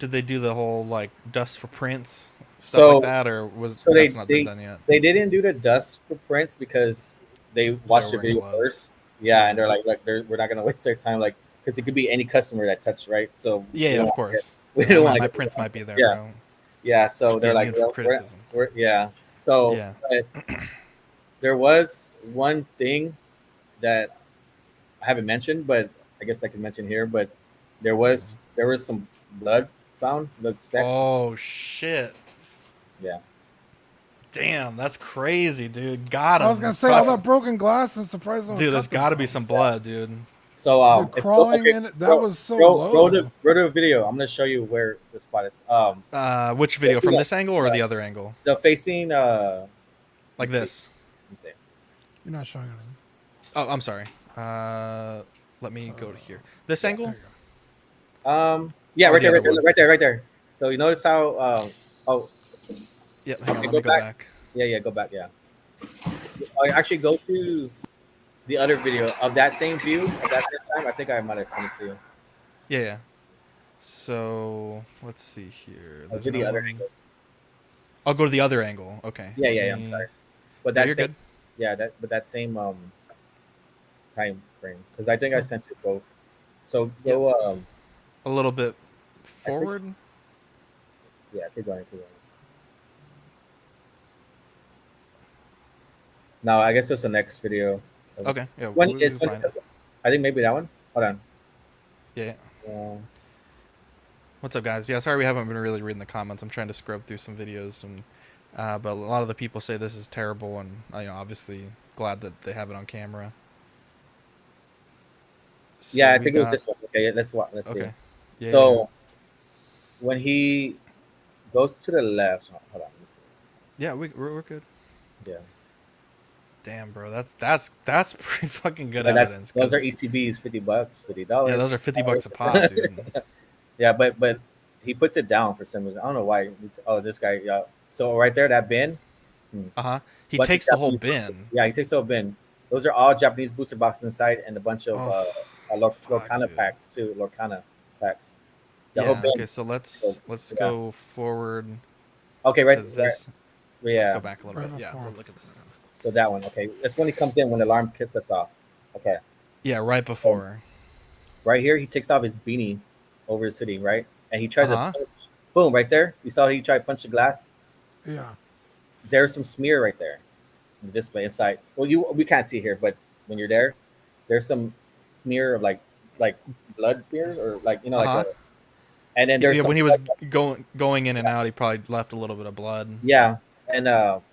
S1: they do the whole like dust for prints stuff like
S2: so
S1: that, or was
S2: so
S1: that's not been done yet?
S2: they didn't do the dust footprints because they
S1: They're
S2: watched the
S1: wearing
S2: video
S1: gloves.
S2: first. Yeah, and
S1: Yeah,
S2: they're like we're not gonna waste their time, like because it could be any customer that touched, right? So
S1: yeah,
S2: we
S1: yeah.
S2: don't
S1: Of
S2: want to get
S1: course.
S2: we
S1: They're like,
S2: don't
S1: my
S2: want to
S1: my
S2: get the
S1: prints
S2: wrong
S1: might be there,
S2: yeah.
S1: bro.
S2: Yeah, so
S1: Should be
S2: they're like,
S1: immune from
S2: well,
S1: criticism.
S2: we're yeah. So
S1: Yeah.
S2: but there was one thing that I haven't mentioned, but I guess I can mention here. But there was some blood found, blood specks.
S1: Oh shit!
S2: Yeah.
S1: Damn, that's crazy, dude. Got
S3: I was gonna
S1: him.
S3: say all that broken glass. I'm surprised no one
S1: Dude, there's
S3: cut
S1: got to be some
S3: themselves.
S1: blood, dude.
S2: So
S3: Dude,
S2: if
S3: crawling
S2: okay,
S3: in it, that was so low.
S2: roll the video. I'm gonna show you where the spot is.
S1: Which
S2: The,
S1: video? From this angle or the other angle?
S2: the facing
S1: Like
S2: let's see,
S1: this?
S2: let's see.
S3: You're not showing anything.
S1: Oh, I'm sorry. Let me go to here. This angle?
S3: There you go.
S2: Yeah,
S1: Or the other one?
S2: right there. So you notice how oh
S1: Yep. Hang on.
S2: okay,
S1: Let
S2: go
S1: me go
S2: back.
S1: back.
S2: Yeah, go back. Yeah. I actually go to the other video of that same view at that same time. I think I might have sent it to you.
S1: Yeah, yeah. So let's see here.
S2: I'll
S1: There's
S2: do
S1: no
S2: the other
S1: one.
S2: angle.
S1: I'll go to the other angle. Okay.
S2: Yeah. I'm sorry, but
S1: No,
S2: that
S1: you're
S2: same
S1: good.
S2: that same time frame because I think I
S3: So
S2: sent it both. So
S1: Yep.
S2: go
S1: A little bit
S2: I think
S1: forward.
S2: yeah keep going. Now I guess it's the next video.
S1: Okay. Yeah,
S2: When
S1: we
S2: is
S1: can
S2: when
S1: find it.
S2: I think maybe that one. Hold on.
S1: Yeah.
S2: Uh,
S1: What's up, guys? Yeah, sorry we haven't been really reading the comments. I'm trying to scrub through some videos, and but a lot of the people say this is terrible, and obviously glad that they have it on camera. So
S2: yeah, I
S1: we
S2: think it was
S1: got
S2: this one. Okay, let's watch. Let's see.
S1: okay. Yeah, yeah, yeah.
S2: So when he goes to the left, hold on. Let me see.
S1: Yeah, we're good.
S2: Yeah.
S1: Damn, bro, that's pretty fucking good
S2: But
S1: evidence.
S2: those are
S1: Cause
S2: ETBs, $50,
S1: yeah,
S2: $50.
S1: those are $50 a pop, dude.
S2: Yeah, but he puts it down for some reason. I don't know why. Oh, this guy. Yeah. So right there, that bin.
S1: Uh-huh. He
S2: Bunch of
S1: takes the whole
S2: Japanese boosters.
S1: bin.
S2: Yeah, he takes the whole bin. Those are all Japanese booster boxes inside, and a bunch of
S1: Oh, fuck,
S2: Lorcana
S1: dude.
S2: packs too. Lorcana packs. The whole
S1: Yeah,
S2: bin.
S1: okay, so
S2: So,
S1: let's
S2: yeah.
S1: go forward
S2: Okay.
S1: to
S2: Right.
S1: this. Let's go
S2: Yeah.
S1: back a little
S3: Right
S1: bit. Yeah,
S3: before.
S1: we'll look at this.
S2: So that one. Okay. That's when he comes in when the alarm sets off. Okay.
S1: Yeah, right
S2: So
S1: before.
S2: right here, he takes off his beanie over his hoodie, right, and he tries to
S1: Uh-huh.
S2: punch. Boom! Right there. You saw he tried to punch the glass.
S3: Yeah.
S2: There's some smear right there. In the display inside. Well, we can't see here, but when you're there, there's some smear of like blood smear or like like
S1: Uh-huh.
S2: a. And then there's
S1: Yeah,
S2: some.
S1: when he was going in and out, he probably left a little bit of blood.
S2: Yeah, and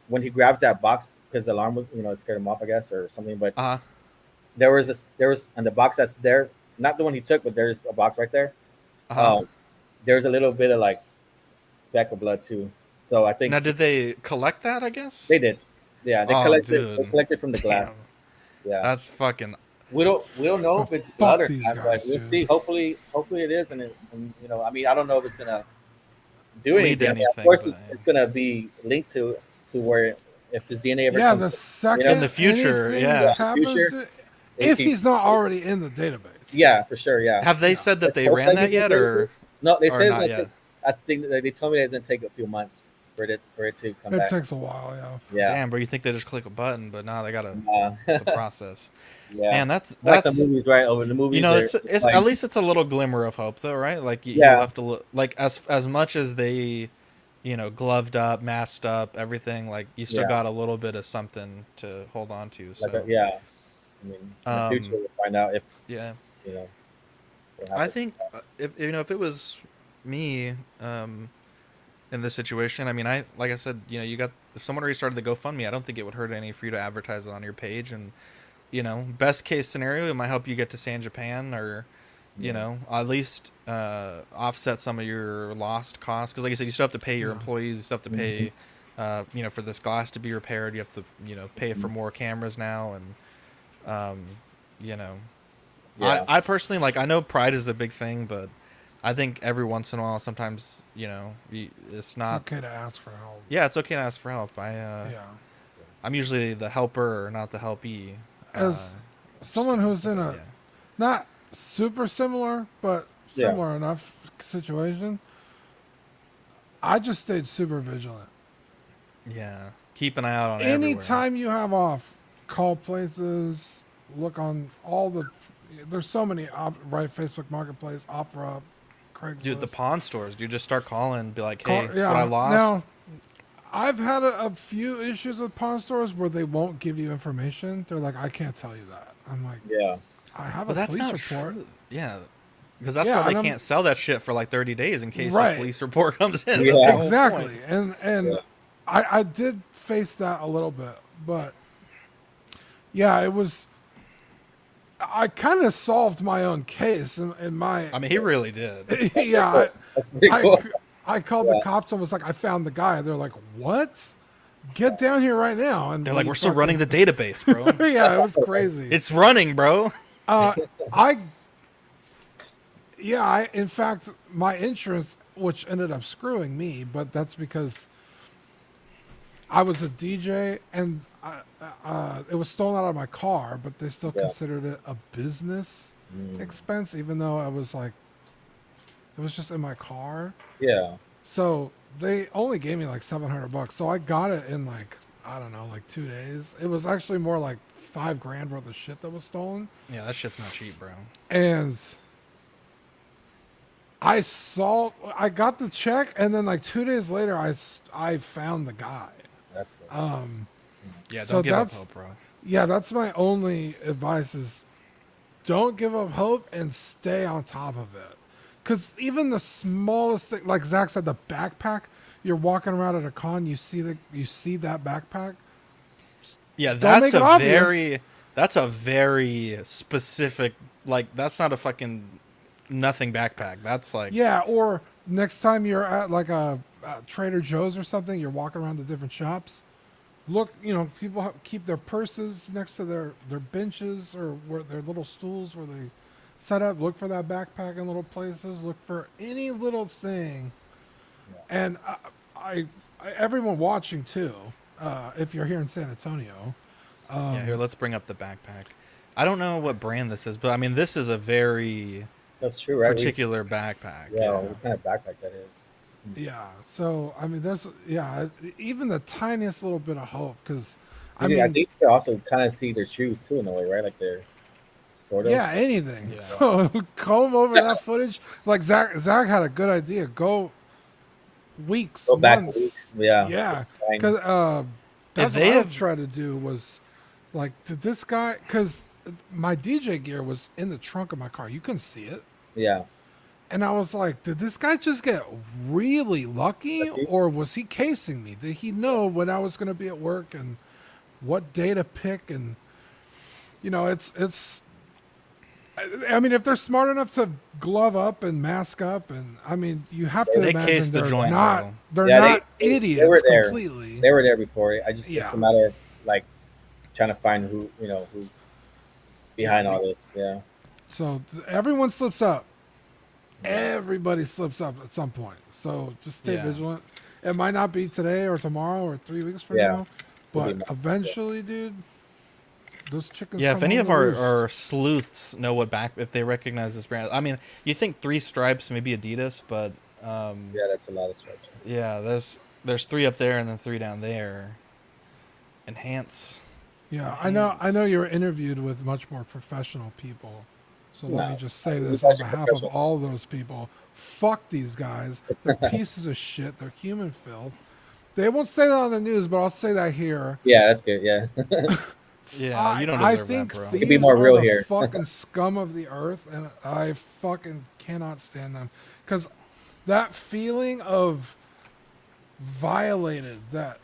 S2: when he grabs that box because the alarm was it scared him off, I guess, or something. But
S1: Uh-huh.
S2: there was and the box that's there, not the one he took, but there's a box right there.
S1: Uh-huh.
S2: There's a little bit of like speck of blood too. So I think
S1: Now, did they collect that, I guess?
S2: they did. Yeah, they
S1: Oh,
S2: collected. They
S1: dude.
S2: collected from the
S1: Damn.
S2: glass. Yeah,
S1: That's fucking...
S2: we don't know
S3: Oh,
S2: if it's
S3: fuck
S2: blood or
S3: these
S2: not, but
S3: guys,
S2: we'll
S3: dude.
S2: see. Hopefully it is, and I mean, I don't know if it's gonna do
S1: Lead
S2: anything.
S1: to
S2: I mean, of
S1: anything,
S2: course,
S1: but-
S2: it's gonna be linked to where if his DNA ever
S3: Yeah,
S2: comes
S3: the
S2: in,
S3: second
S1: In the future,
S3: anything
S1: yeah.
S3: that happens,
S2: Future,
S3: if
S2: he-
S3: he's not already in the database.
S2: yeah, for sure, yeah.
S1: Have they
S3: Yeah.
S1: said that
S2: Let's
S1: they
S2: hope
S1: ran that
S2: he's in
S1: yet,
S2: the
S1: or...
S2: database. No, they
S1: or
S2: said
S1: not
S2: like
S1: yet?
S2: I think they told me that it's gonna take a few months for it to come
S3: It
S2: back.
S3: takes a while, yeah.
S2: Yeah,
S1: Damn, bro, you think they just click a button, but no, they gotta...
S2: yeah.
S1: It's a process.
S2: Yeah.
S1: Man, that's...
S2: Like the movies, right? Over the movies,
S1: You know,
S2: they're
S1: it's
S2: like,
S1: at least it's a little glimmer of hope, though, right? Like you
S2: Yeah.
S1: have to look like as much as they, gloved up, masked up, everything. Like you still
S2: Yeah.
S1: got a little bit of something to hold on to. So
S2: like yeah. I mean, in the future we'll find out if
S1: yeah,
S2: you know. what
S1: I
S2: happens.
S1: think if it was me in this situation, I mean, like I said, if someone already started the GoFundMe, I don't think it would hurt any for you to advertise it on your page, and best case scenario, it might help you get to San Japan, or at least offset some of your lost costs. Because like I said, you still have to pay your
S3: Yeah.
S1: employees, you still have to pay, for this glass to be repaired. You have to, pay for more cameras now, and
S2: Yeah.
S1: I personally, like, I know pride is a big thing, but I think every once in a while, sometimes, it's not.
S3: It's okay to ask for help.
S1: Yeah, it's okay to ask for help.
S3: Yeah.
S1: I'm usually the helper, not the helpee.
S3: As someone who's in a
S1: yeah.
S3: not super similar, but
S2: Yeah.
S3: similar enough situation, I just stayed super vigilant.
S1: Yeah, keep an eye out on everywhere.
S3: Anytime you have off, call places, look on all the. There's so many, right? Facebook Marketplace, OfferUp, Craigslist.
S1: Dude, the pawn stores, dude, just start calling, be like,
S3: Call-
S1: hey, that's what I lost.
S3: Now, I've had a few issues with pawn stores where they won't give you information. They're like, I can't tell you that. I'm like,
S2: Yeah.
S3: I have
S1: But
S3: a
S1: that's
S3: police
S1: not
S3: report.
S1: true. Yeah, because that's
S3: Yeah,
S1: why
S3: and
S1: they
S3: I'm-
S1: can't sell that shit for like 30 days in case
S3: Right.
S1: the police report comes in.
S2: Yeah.
S1: That's the whole
S3: Exactly,
S1: point.
S3: and
S2: Yeah.
S3: I did face that a little bit, but yeah, it was. I kind of solved my own case in my.
S1: I mean, he really did.
S3: Yeah,
S2: That's pretty cool.
S3: I called the cops and was like, I found the guy. They're like, what? Get down here right now! And
S1: They're like,
S3: we
S1: we're still
S3: fucking-
S1: running the database, bro.
S3: Yeah, it was crazy.
S1: It's running, bro.
S3: In fact, my insurance, which ended up screwing me, but that's because I was a DJ and it was stolen out of my car, but they still
S2: Yeah.
S3: considered it a business expense, even though I was like, it was just in my car.
S2: Yeah.
S3: So they only gave me like $700. So I got it in like, I don't know, like 2 days. It was actually more like $5,000 worth of shit that was stolen.
S1: Yeah, that shit's not cheap, bro.
S3: And I got the check, and then like 2 days later, I found the guy.
S2: That's cool.
S1: Yeah, don't
S3: So
S1: give up
S3: that's-
S1: hope, bro.
S3: Yeah, that's my only advice is don't give up hope and stay on top of it. Because even the smallest thing, like Zach said, the backpack, you're walking around at a con, you see that backpack.
S1: Yeah,
S3: Don't
S1: that's
S3: make it obvious.
S1: that's a very specific, like, that's not a fucking nothing backpack. That's like,
S3: Yeah, or next time you're at like a Trader Joe's or something, you're walking around the different shops. Look, keep their purses next to their benches or where their little stools where they set up. Look for that backpack in little places. Look for any little thing.
S2: Yeah.
S3: And everyone watching too, if you're here in San Antonio.
S1: Yeah, here, let's bring up the backpack. I don't know what brand this is, but I mean, this is a very
S2: That's true, right?
S1: particular backpack.
S2: Yeah,
S1: Yeah.
S2: what kind of backpack that is?
S3: Yeah. So I mean, there's even the tiniest little bit of hope because I
S2: I
S3: mean,
S2: think you can also kind of see their shoes too in a way, right? Like they're sort of.
S3: yeah, anything.
S1: Yeah.
S3: So comb over that footage. Like Zach had a good idea. Go weeks,
S2: Go back
S3: months.
S2: weeks. Yeah.
S3: Yeah.
S2: Fine.
S3: Because that's
S1: they
S3: what
S1: have-
S3: I've tried to do was like, did this guy? Because my DJ gear was in the trunk of my car. You couldn't see it.
S2: Yeah.
S3: And I was like, did this guy just get really lucky,
S2: Lucky?
S3: or was he casing me? Did he know when I was going to be at work and what day to pick? And you know, it's. I mean, if they're smart enough to glove up and mask up, and I mean, you have to
S1: They
S3: imagine
S1: cased the
S3: they're
S1: joint,
S3: not
S1: though.
S3: they're
S2: Yeah,
S3: not
S2: they
S3: idiots
S2: were there.
S3: completely.
S2: They were there before. I just
S3: Yeah.
S2: it's a matter of like trying to find who's behind all this. Yeah.
S3: So everyone slips up. Everybody slips up at some point. So just stay
S1: Yeah.
S3: vigilant. It might not be today or tomorrow or 3 weeks from
S2: Yeah.
S3: now, but
S2: Could be.
S3: eventually, dude, those chickens.
S1: Yeah,
S3: come
S1: if any
S3: home
S1: of
S3: to roost.
S1: our sleuths know if they recognize this brand, I mean, you think Three Stripes, maybe Adidas, but
S2: Yeah, that's a lot of stretch.
S1: yeah, there's three up there and then three down there. Enhance.
S3: Yeah, I know you were interviewed with much more professional people. So let me
S2: No,
S3: just say
S2: we've
S3: this on
S2: actually
S3: behalf of
S2: professional.
S3: all those people. Fuck these guys. They're pieces of shit. They're human filth. They won't say that on the news, but I'll say that here.
S2: Yeah, that's good. Yeah.
S1: Yeah, you don't
S3: I
S1: deserve
S3: think
S1: that, bro.
S3: thieves
S2: be more
S3: are
S2: real
S3: the
S2: here.
S3: fucking scum of the earth, and I fucking cannot stand them. Because that feeling of violated, that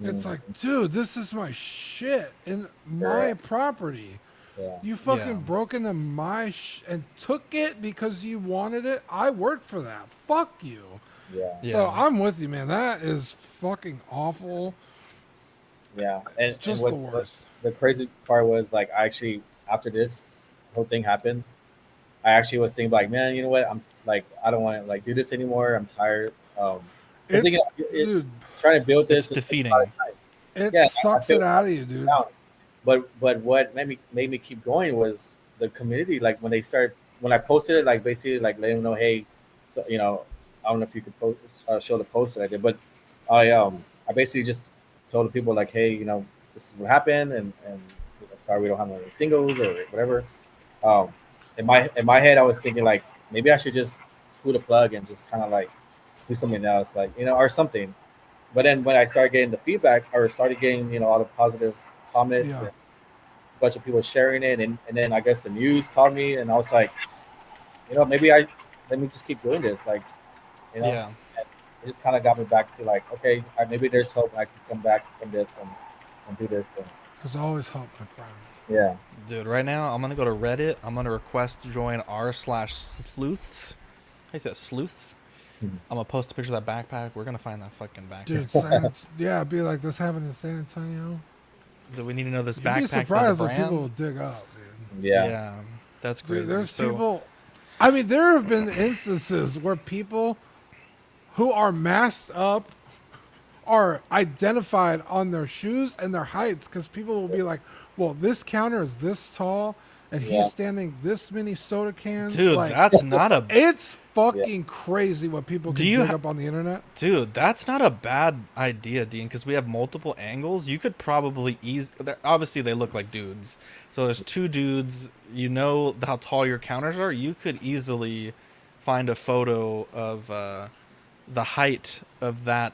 S3: it's like, dude, this is my shit in my property.
S2: Yeah.
S3: You fucking
S1: Yeah.
S3: broke into my and took it because you wanted it. I worked for that. Fuck you.
S2: Yeah.
S1: Yeah.
S3: So I'm with you, man. That is fucking awful.
S2: Yeah. And
S3: It's just
S2: and
S3: the worst.
S2: The crazy part was like I actually after this whole thing happened, I actually was thinking like, man, you know what? I'm like I don't want to like do this anymore. I'm tired. I'm
S3: It's,
S2: thinking,
S3: dude,
S2: trying to build this.
S1: It's defeating.
S3: it
S2: Yeah, I
S3: sucks
S2: feel-
S3: it out of you, dude.
S2: down. But what made me keep going was the community. Like when I posted it, like basically like letting them know, hey, so, I don't know if you could post show the post that I did, but I basically just told the people like, hey, this is what happened, and sorry we don't have any singles or whatever. In my head, I was thinking like maybe I should just pull the plug and just kind of like do something else, like or something. But then when I started getting the feedback or started getting all the positive comments,
S3: Yeah.
S2: and a bunch of people sharing it, and then I guess the news called me, and I was like, maybe let me just keep doing this, like,
S1: Yeah.
S2: it just kind of got me back to like, okay, maybe there's hope. I can come back from this and do this, and
S3: There's always hope, my friend.
S2: yeah,
S1: Dude, right now I'm gonna go to Reddit. I'm gonna request to join r/sleuths. How you say it? Sleuths?
S2: Mhm.
S1: I'm gonna post a picture of that backpack. We're gonna find that fucking backpack.
S3: Dude, yeah, it'd be like this happened in San Antonio.
S1: Do we need to know this
S3: You'd
S1: backpack?
S3: be
S1: by the
S3: surprised what
S1: brand?
S3: people dig up, dude.
S2: yeah,
S1: That's crazy.
S3: Dude, there's
S1: So-
S3: people. I mean, there have been instances where people who are masked up are identified on their shoes and their heights because people will be like, well, this counter is this tall and
S2: Yeah.
S3: he's standing this many soda cans.
S1: Dude,
S3: like,
S1: that's not a
S3: it's fucking crazy what people
S1: Do
S3: can
S1: you
S3: dig
S1: ha-
S3: up on the internet.
S1: Dude, that's not a bad idea, Dean, because we have multiple angles. You could probably obviously they look like dudes. So there's two dudes. You know how tall your counters are. You could easily find a photo of the height of that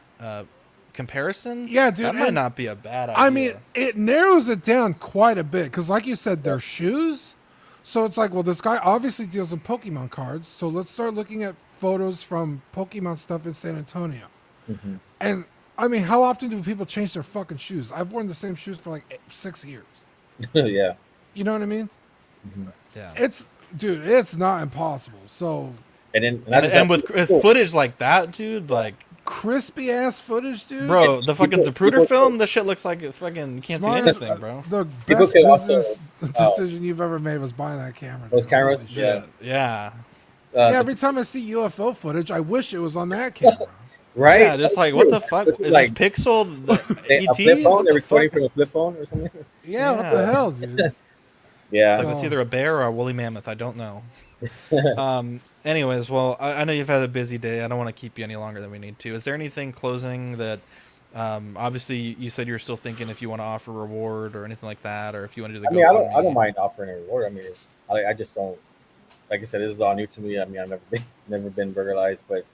S1: comparison.
S3: Yeah, dude,
S1: That might
S3: and-
S1: not be a bad idea.
S3: I mean, it narrows it down quite a bit because, like you said, they're shoes. So it's like, well, this guy obviously deals in Pokemon cards. So let's start looking at photos from Pokemon stuff in San Antonio.
S2: Mhm.
S3: And I mean, how often do people change their fucking shoes? I've worn the same shoes for like 6 years.
S2: yeah.
S3: You know what I mean?
S1: yeah.
S3: Dude, it's not impossible. So
S2: And then
S1: And with footage like that, dude, like,
S3: crispy ass footage, dude.
S1: bro, the fucking
S2: people-
S1: Zapruder
S2: people-
S1: film, this shit looks like it fucking you can't see
S3: Smart as-
S1: anything, bro.
S3: The
S2: People
S3: best
S2: can also-
S3: business decision you've ever made was buying that camera.
S2: Those
S3: dude.
S2: cameras,
S3: Holy shit.
S1: Yeah.
S3: Yeah, every time I see UFO footage, I wish it was on that camera.
S2: right?
S1: Yeah, just like, what the fuck?
S2: It's
S1: Is this
S2: like
S1: Pixel the
S2: a flip
S1: ET?
S2: phone.
S1: What
S2: They're
S1: the
S2: recording
S1: fuck?
S2: from a flip phone or something.
S3: Yeah, what the
S1: Yeah.
S3: hell, dude?
S2: Yeah.
S1: Like, it's
S3: So-
S1: either a bear or a woolly mammoth. I don't know. Anyways, well, I know you've had a busy day. I don't want to keep you any longer than we need to. Is there anything closing that, obviously, you said you're still thinking if you want to offer reward or anything like that, or if you want to do the
S2: I mean, I
S1: GoFundMe?
S2: don't mind offering a reward. I mean, I just don't. Like I said, this is all new to me. I mean, I've never been burglarized, but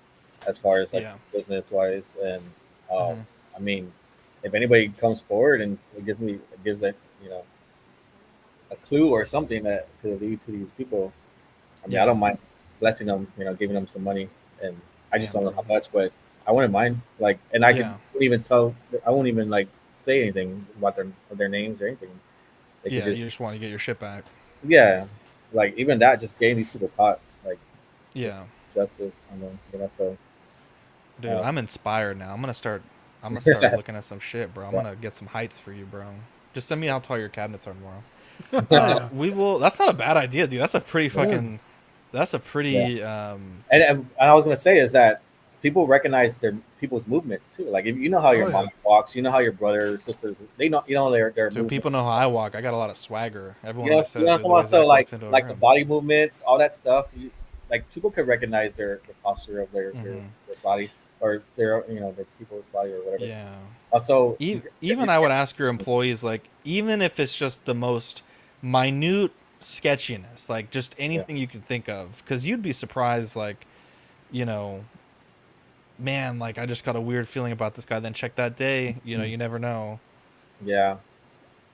S2: as far as like
S1: Yeah.
S2: business wise, and
S1: Mhm.
S2: I mean, if anybody comes forward and it gives a a clue or something that to lead to these people, I mean,
S1: Yeah.
S2: I don't mind blessing them, giving them some money, and I just
S1: Damn,
S2: don't know
S1: bro.
S2: how much, but I wouldn't mind. Like, and I
S1: Yeah.
S2: wouldn't even tell. I won't even like say anything about their names or anything. They
S1: Yeah,
S2: could
S1: you just want to get your shit back.
S2: yeah, like even that, just getting these people caught, like
S1: Yeah.
S2: justice. I mean, so
S1: Dude,
S2: Uh,
S1: I'm inspired now. I'm gonna start looking at some shit, bro. I'm gonna get some heights for you, bro. Just send me how tall your cabinets are tomorrow.
S3: Yeah.
S1: We will. That's not a bad idea, dude. That's a pretty
S3: Yeah.
S1: fucking. That's a pretty.
S2: and I was gonna say is that people recognize their people's movements too. Like if you know how your
S3: Oh,
S2: mom
S3: yeah.
S2: walks, you know how your brother or sisters, they know their
S1: So
S2: movements.
S1: people know how I walk. I got a lot of swagger. Everyone
S2: You know,
S1: always says
S2: what I'm
S1: dude,
S2: talking
S1: the way
S2: about? So
S1: Zach
S2: like
S1: walks into a
S2: like the
S1: room.
S2: body movements, all that stuff. Like people can recognize the posture of their body or their their people's body or whatever.
S1: Yeah.
S2: Also,
S1: Even I would ask your employees, like, even if it's just the most minute sketchiness, like just anything you can think of, because you'd be surprised, like, you know, man, like I just got a weird feeling about this guy. Then check that day, you never know.
S2: yeah,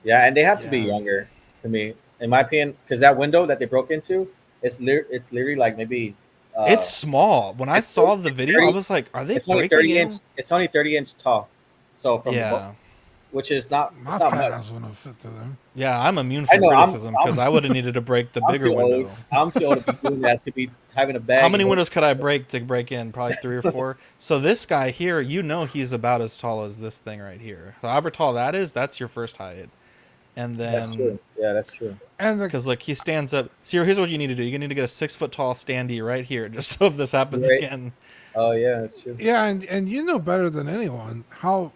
S2: and they have to be
S1: Yeah.
S2: younger to me, in my opinion, because that window that they broke into, it's literally like maybe.
S1: It's small. When I
S2: it's
S1: saw the video, I
S2: 30
S1: was like, are they
S2: It's only
S1: breaking in?
S2: It's only 30-inch tall, so from the book,
S1: Yeah.
S2: which is not.
S3: My
S2: It's not
S3: fat
S2: much.
S3: ass wouldn't have fit to them.
S1: Yeah, I'm immune
S2: I
S1: from
S2: know.
S1: criticism because I would have needed to break the
S2: I'm
S1: bigger
S2: too
S1: window.
S2: old. I'm too old to be doing that. To be having a bag.
S1: How many windows could I break to break in? Probably 3 or 4. So this guy here, he's about as tall as this thing right here. However tall that is, that's your first height. And
S2: That's
S1: then,
S2: true. Yeah, that's true.
S3: And the
S1: because look, he stands up. See, here's what you need to do. You need to get a 6-foot tall standee right here, just so if this happens
S2: Right.
S1: again.
S2: Oh yeah, that's true.
S3: yeah, and you know better than anyone how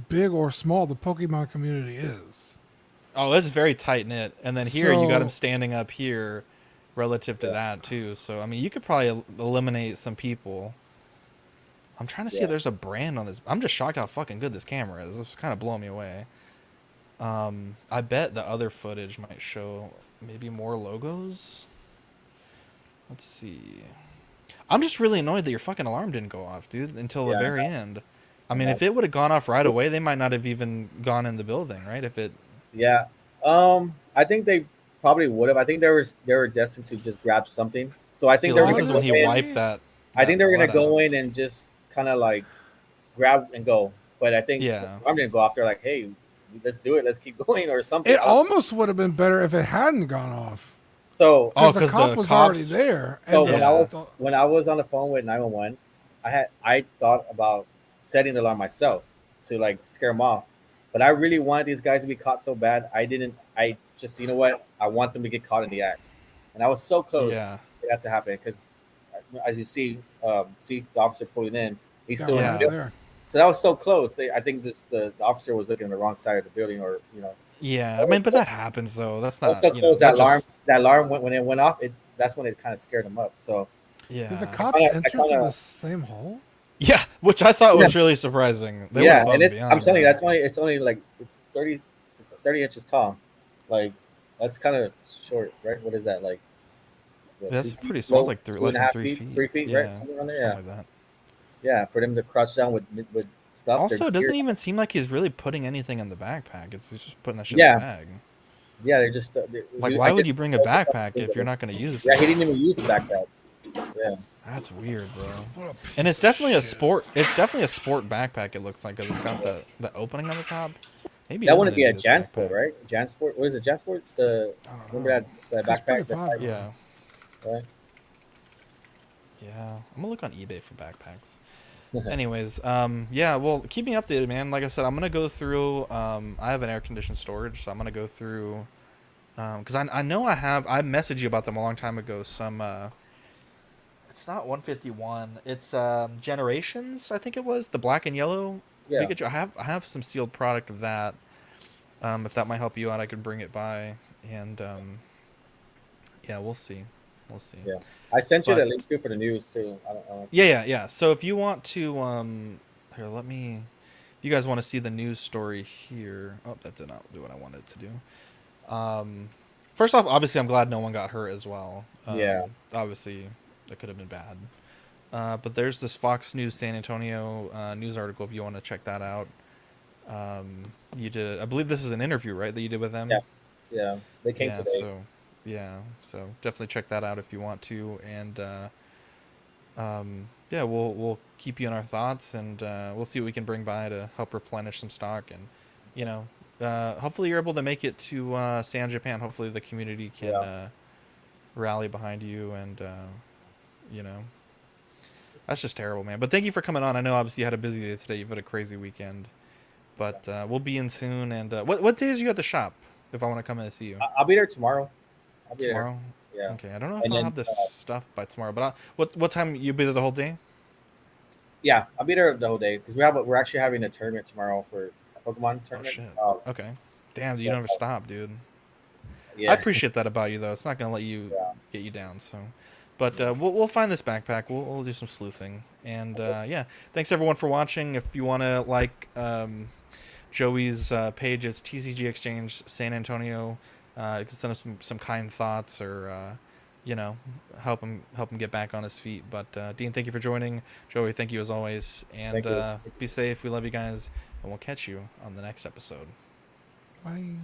S3: big or small the Pokemon community is.
S1: Oh, it's very tight knit. And then here you got
S3: So-
S1: him standing up here, relative to that too. So I mean, you could probably eliminate some people. I'm trying to see
S2: Yeah.
S1: if there's a brand on this. I'm just shocked how fucking good this camera is. It's kind of blowing me away. I bet the other footage might show maybe more logos. Let's see. I'm just really annoyed that your fucking alarm didn't go off, dude, until the
S2: Yeah, I
S1: very
S2: know.
S1: end. I mean, if it would have gone off right away, they might not have even gone in the building, right? If it,
S2: Yeah. I think they probably would have. I think they were destined to just grab something. So I think
S1: see,
S2: they were
S1: this
S2: gonna
S1: is when he
S2: go in.
S1: wiped that.
S2: I think they were gonna
S1: blood
S2: go
S1: off.
S2: in and just kind of like grab and go. But I think
S1: Yeah.
S2: I'm gonna go after like, hey, let's do it. Let's keep going or something.
S3: It almost would have been better if it hadn't gone off.
S2: So
S1: Oh,
S3: Because the
S1: 'cause
S3: cop
S1: the
S3: was
S1: cops-
S3: already there.
S2: So
S3: And
S1: Yeah.
S2: when I was on the phone with 911, I thought about setting the alarm myself to like scare them off. But I really wanted these guys to be caught so bad. I just you know what? I want them to get caught in the act. And I was so close
S1: Yeah.
S2: for that to happen because as you see the officer pulling in, he's still in
S1: Yeah.
S2: the building.
S3: there.
S2: So that was so close. I think just the officer was looking at the wrong side of the building, or
S1: Yeah, I mean, but that happens though. That's
S2: that was
S1: not,
S2: so
S1: you know,
S2: close.
S1: that
S2: That
S1: just,
S2: alarm when it went off. That's when it kind of scared him up. So
S1: yeah.
S3: Did the cops
S2: I
S3: enter to
S2: kinda-
S3: the same hole?
S1: Yeah, which I thought was really surprising. They went above
S2: and
S1: and beyond.
S2: I'm telling you,
S1: man.
S2: it's only like it's 30 inches tall. Like that's kind of short, right? What is that like? what,
S1: That's
S2: 2 feet
S1: pretty small. It's
S2: low,
S1: like
S2: two
S1: less
S2: and a
S1: than
S2: half
S1: 3 feet.
S2: 3 feet,
S1: Yeah,
S2: right? Something around there. Yeah,
S1: something like that.
S2: yeah. For them to crouch down with stuff.
S1: Also,
S2: their
S1: it doesn't
S2: gear-
S1: even seem like he's really putting anything in the backpack. It's he's just putting that shit
S2: Yeah.
S1: in the bag.
S2: Yeah, they're just
S1: Like,
S2: I
S1: why would
S2: guess-
S1: you bring a backpack if you're not going to use
S2: Yeah,
S1: it?
S2: he didn't even use the backpack. Yeah,
S1: That's weird, bro.
S3: What a piece
S1: And it's
S3: of
S1: definitely a
S3: shit.
S1: sport. It's definitely a sport backpack. It looks like 'cause it's got the opening on the top. Maybe
S2: that
S1: it is
S2: wouldn't
S1: an
S2: be a
S1: Adidas
S2: JanSport,
S1: backpack.
S2: right? JanSport. What is it? JanSport.
S3: I don't
S2: Remember
S3: know.
S2: that
S3: It's pretty
S2: backpack? that-
S3: popular.
S1: Yeah,
S2: right?
S1: yeah. I'm gonna look on eBay for backpacks. Anyways, yeah. Well, keep me updated, man. Like I said, I'm gonna go through. I have an air conditioned storage, so I'm gonna go through Because I know I messaged you about them a long time ago. Some it's not 151. It's Generations. I think it was the black and yellow
S2: Yeah.
S1: Pikachu. I have some sealed product of that. If that might help you out, I could bring it by, and yeah, we'll see, we'll see.
S2: Yeah. I sent you the
S1: But
S2: link too for the news too. I don't know.
S1: yeah. So if you want to, here, let me. If you guys want to see the news story here, oh, that did not do what I wanted to do. First off, obviously, I'm glad no one got hurt as well.
S2: Yeah.
S1: Obviously, that could have been bad. But there's this Fox News San Antonio news article if you want to check that out. You did, I believe this is an interview, right, that you did with them?
S2: Yeah. Yeah. They came
S1: Yeah,
S2: today.
S1: so definitely check that out if you want to, and yeah, we'll keep you in our thoughts, and we'll see what we can bring by to help replenish some stock, and you know, hopefully you're able to make it to San Japan. Hopefully the community can
S2: Yeah.
S1: rally behind you, and you know, that's just terrible, man. But thank you for coming on. I know obviously you had a busy day today. You've had a crazy weekend, but we'll be in soon. And what days are you at the shop? If I want to come in and see you.
S2: I'll be there tomorrow. I'll be there.
S1: Tomorrow?
S2: Yeah.
S1: Okay, I don't know if
S2: And
S1: I'll
S2: then
S1: have this stuff by tomorrow, but what time you be there the whole day?
S2: yeah, I'll be there the whole day because we're actually having a tournament tomorrow for a Pokemon
S1: Oh
S2: tournament.
S1: shit. Okay. Damn, you
S2: Yeah.
S1: don't ever stop, dude. I
S2: Yeah.
S1: appreciate that about you though. It's not gonna let you
S2: Yeah.
S1: get you down. So, but we'll find this backpack. We'll do some sleuthing. And yeah, thanks everyone for watching. If you want to like Joey's page, it's TCG Exchange San Antonio. You can send us some kind thoughts, or you know, help him get back on his feet. But Dean, thank you for joining. Joey, thank you as always. And
S2: Thank you.
S1: be safe. We love you guys, and we'll catch you on the next episode.
S3: Bye.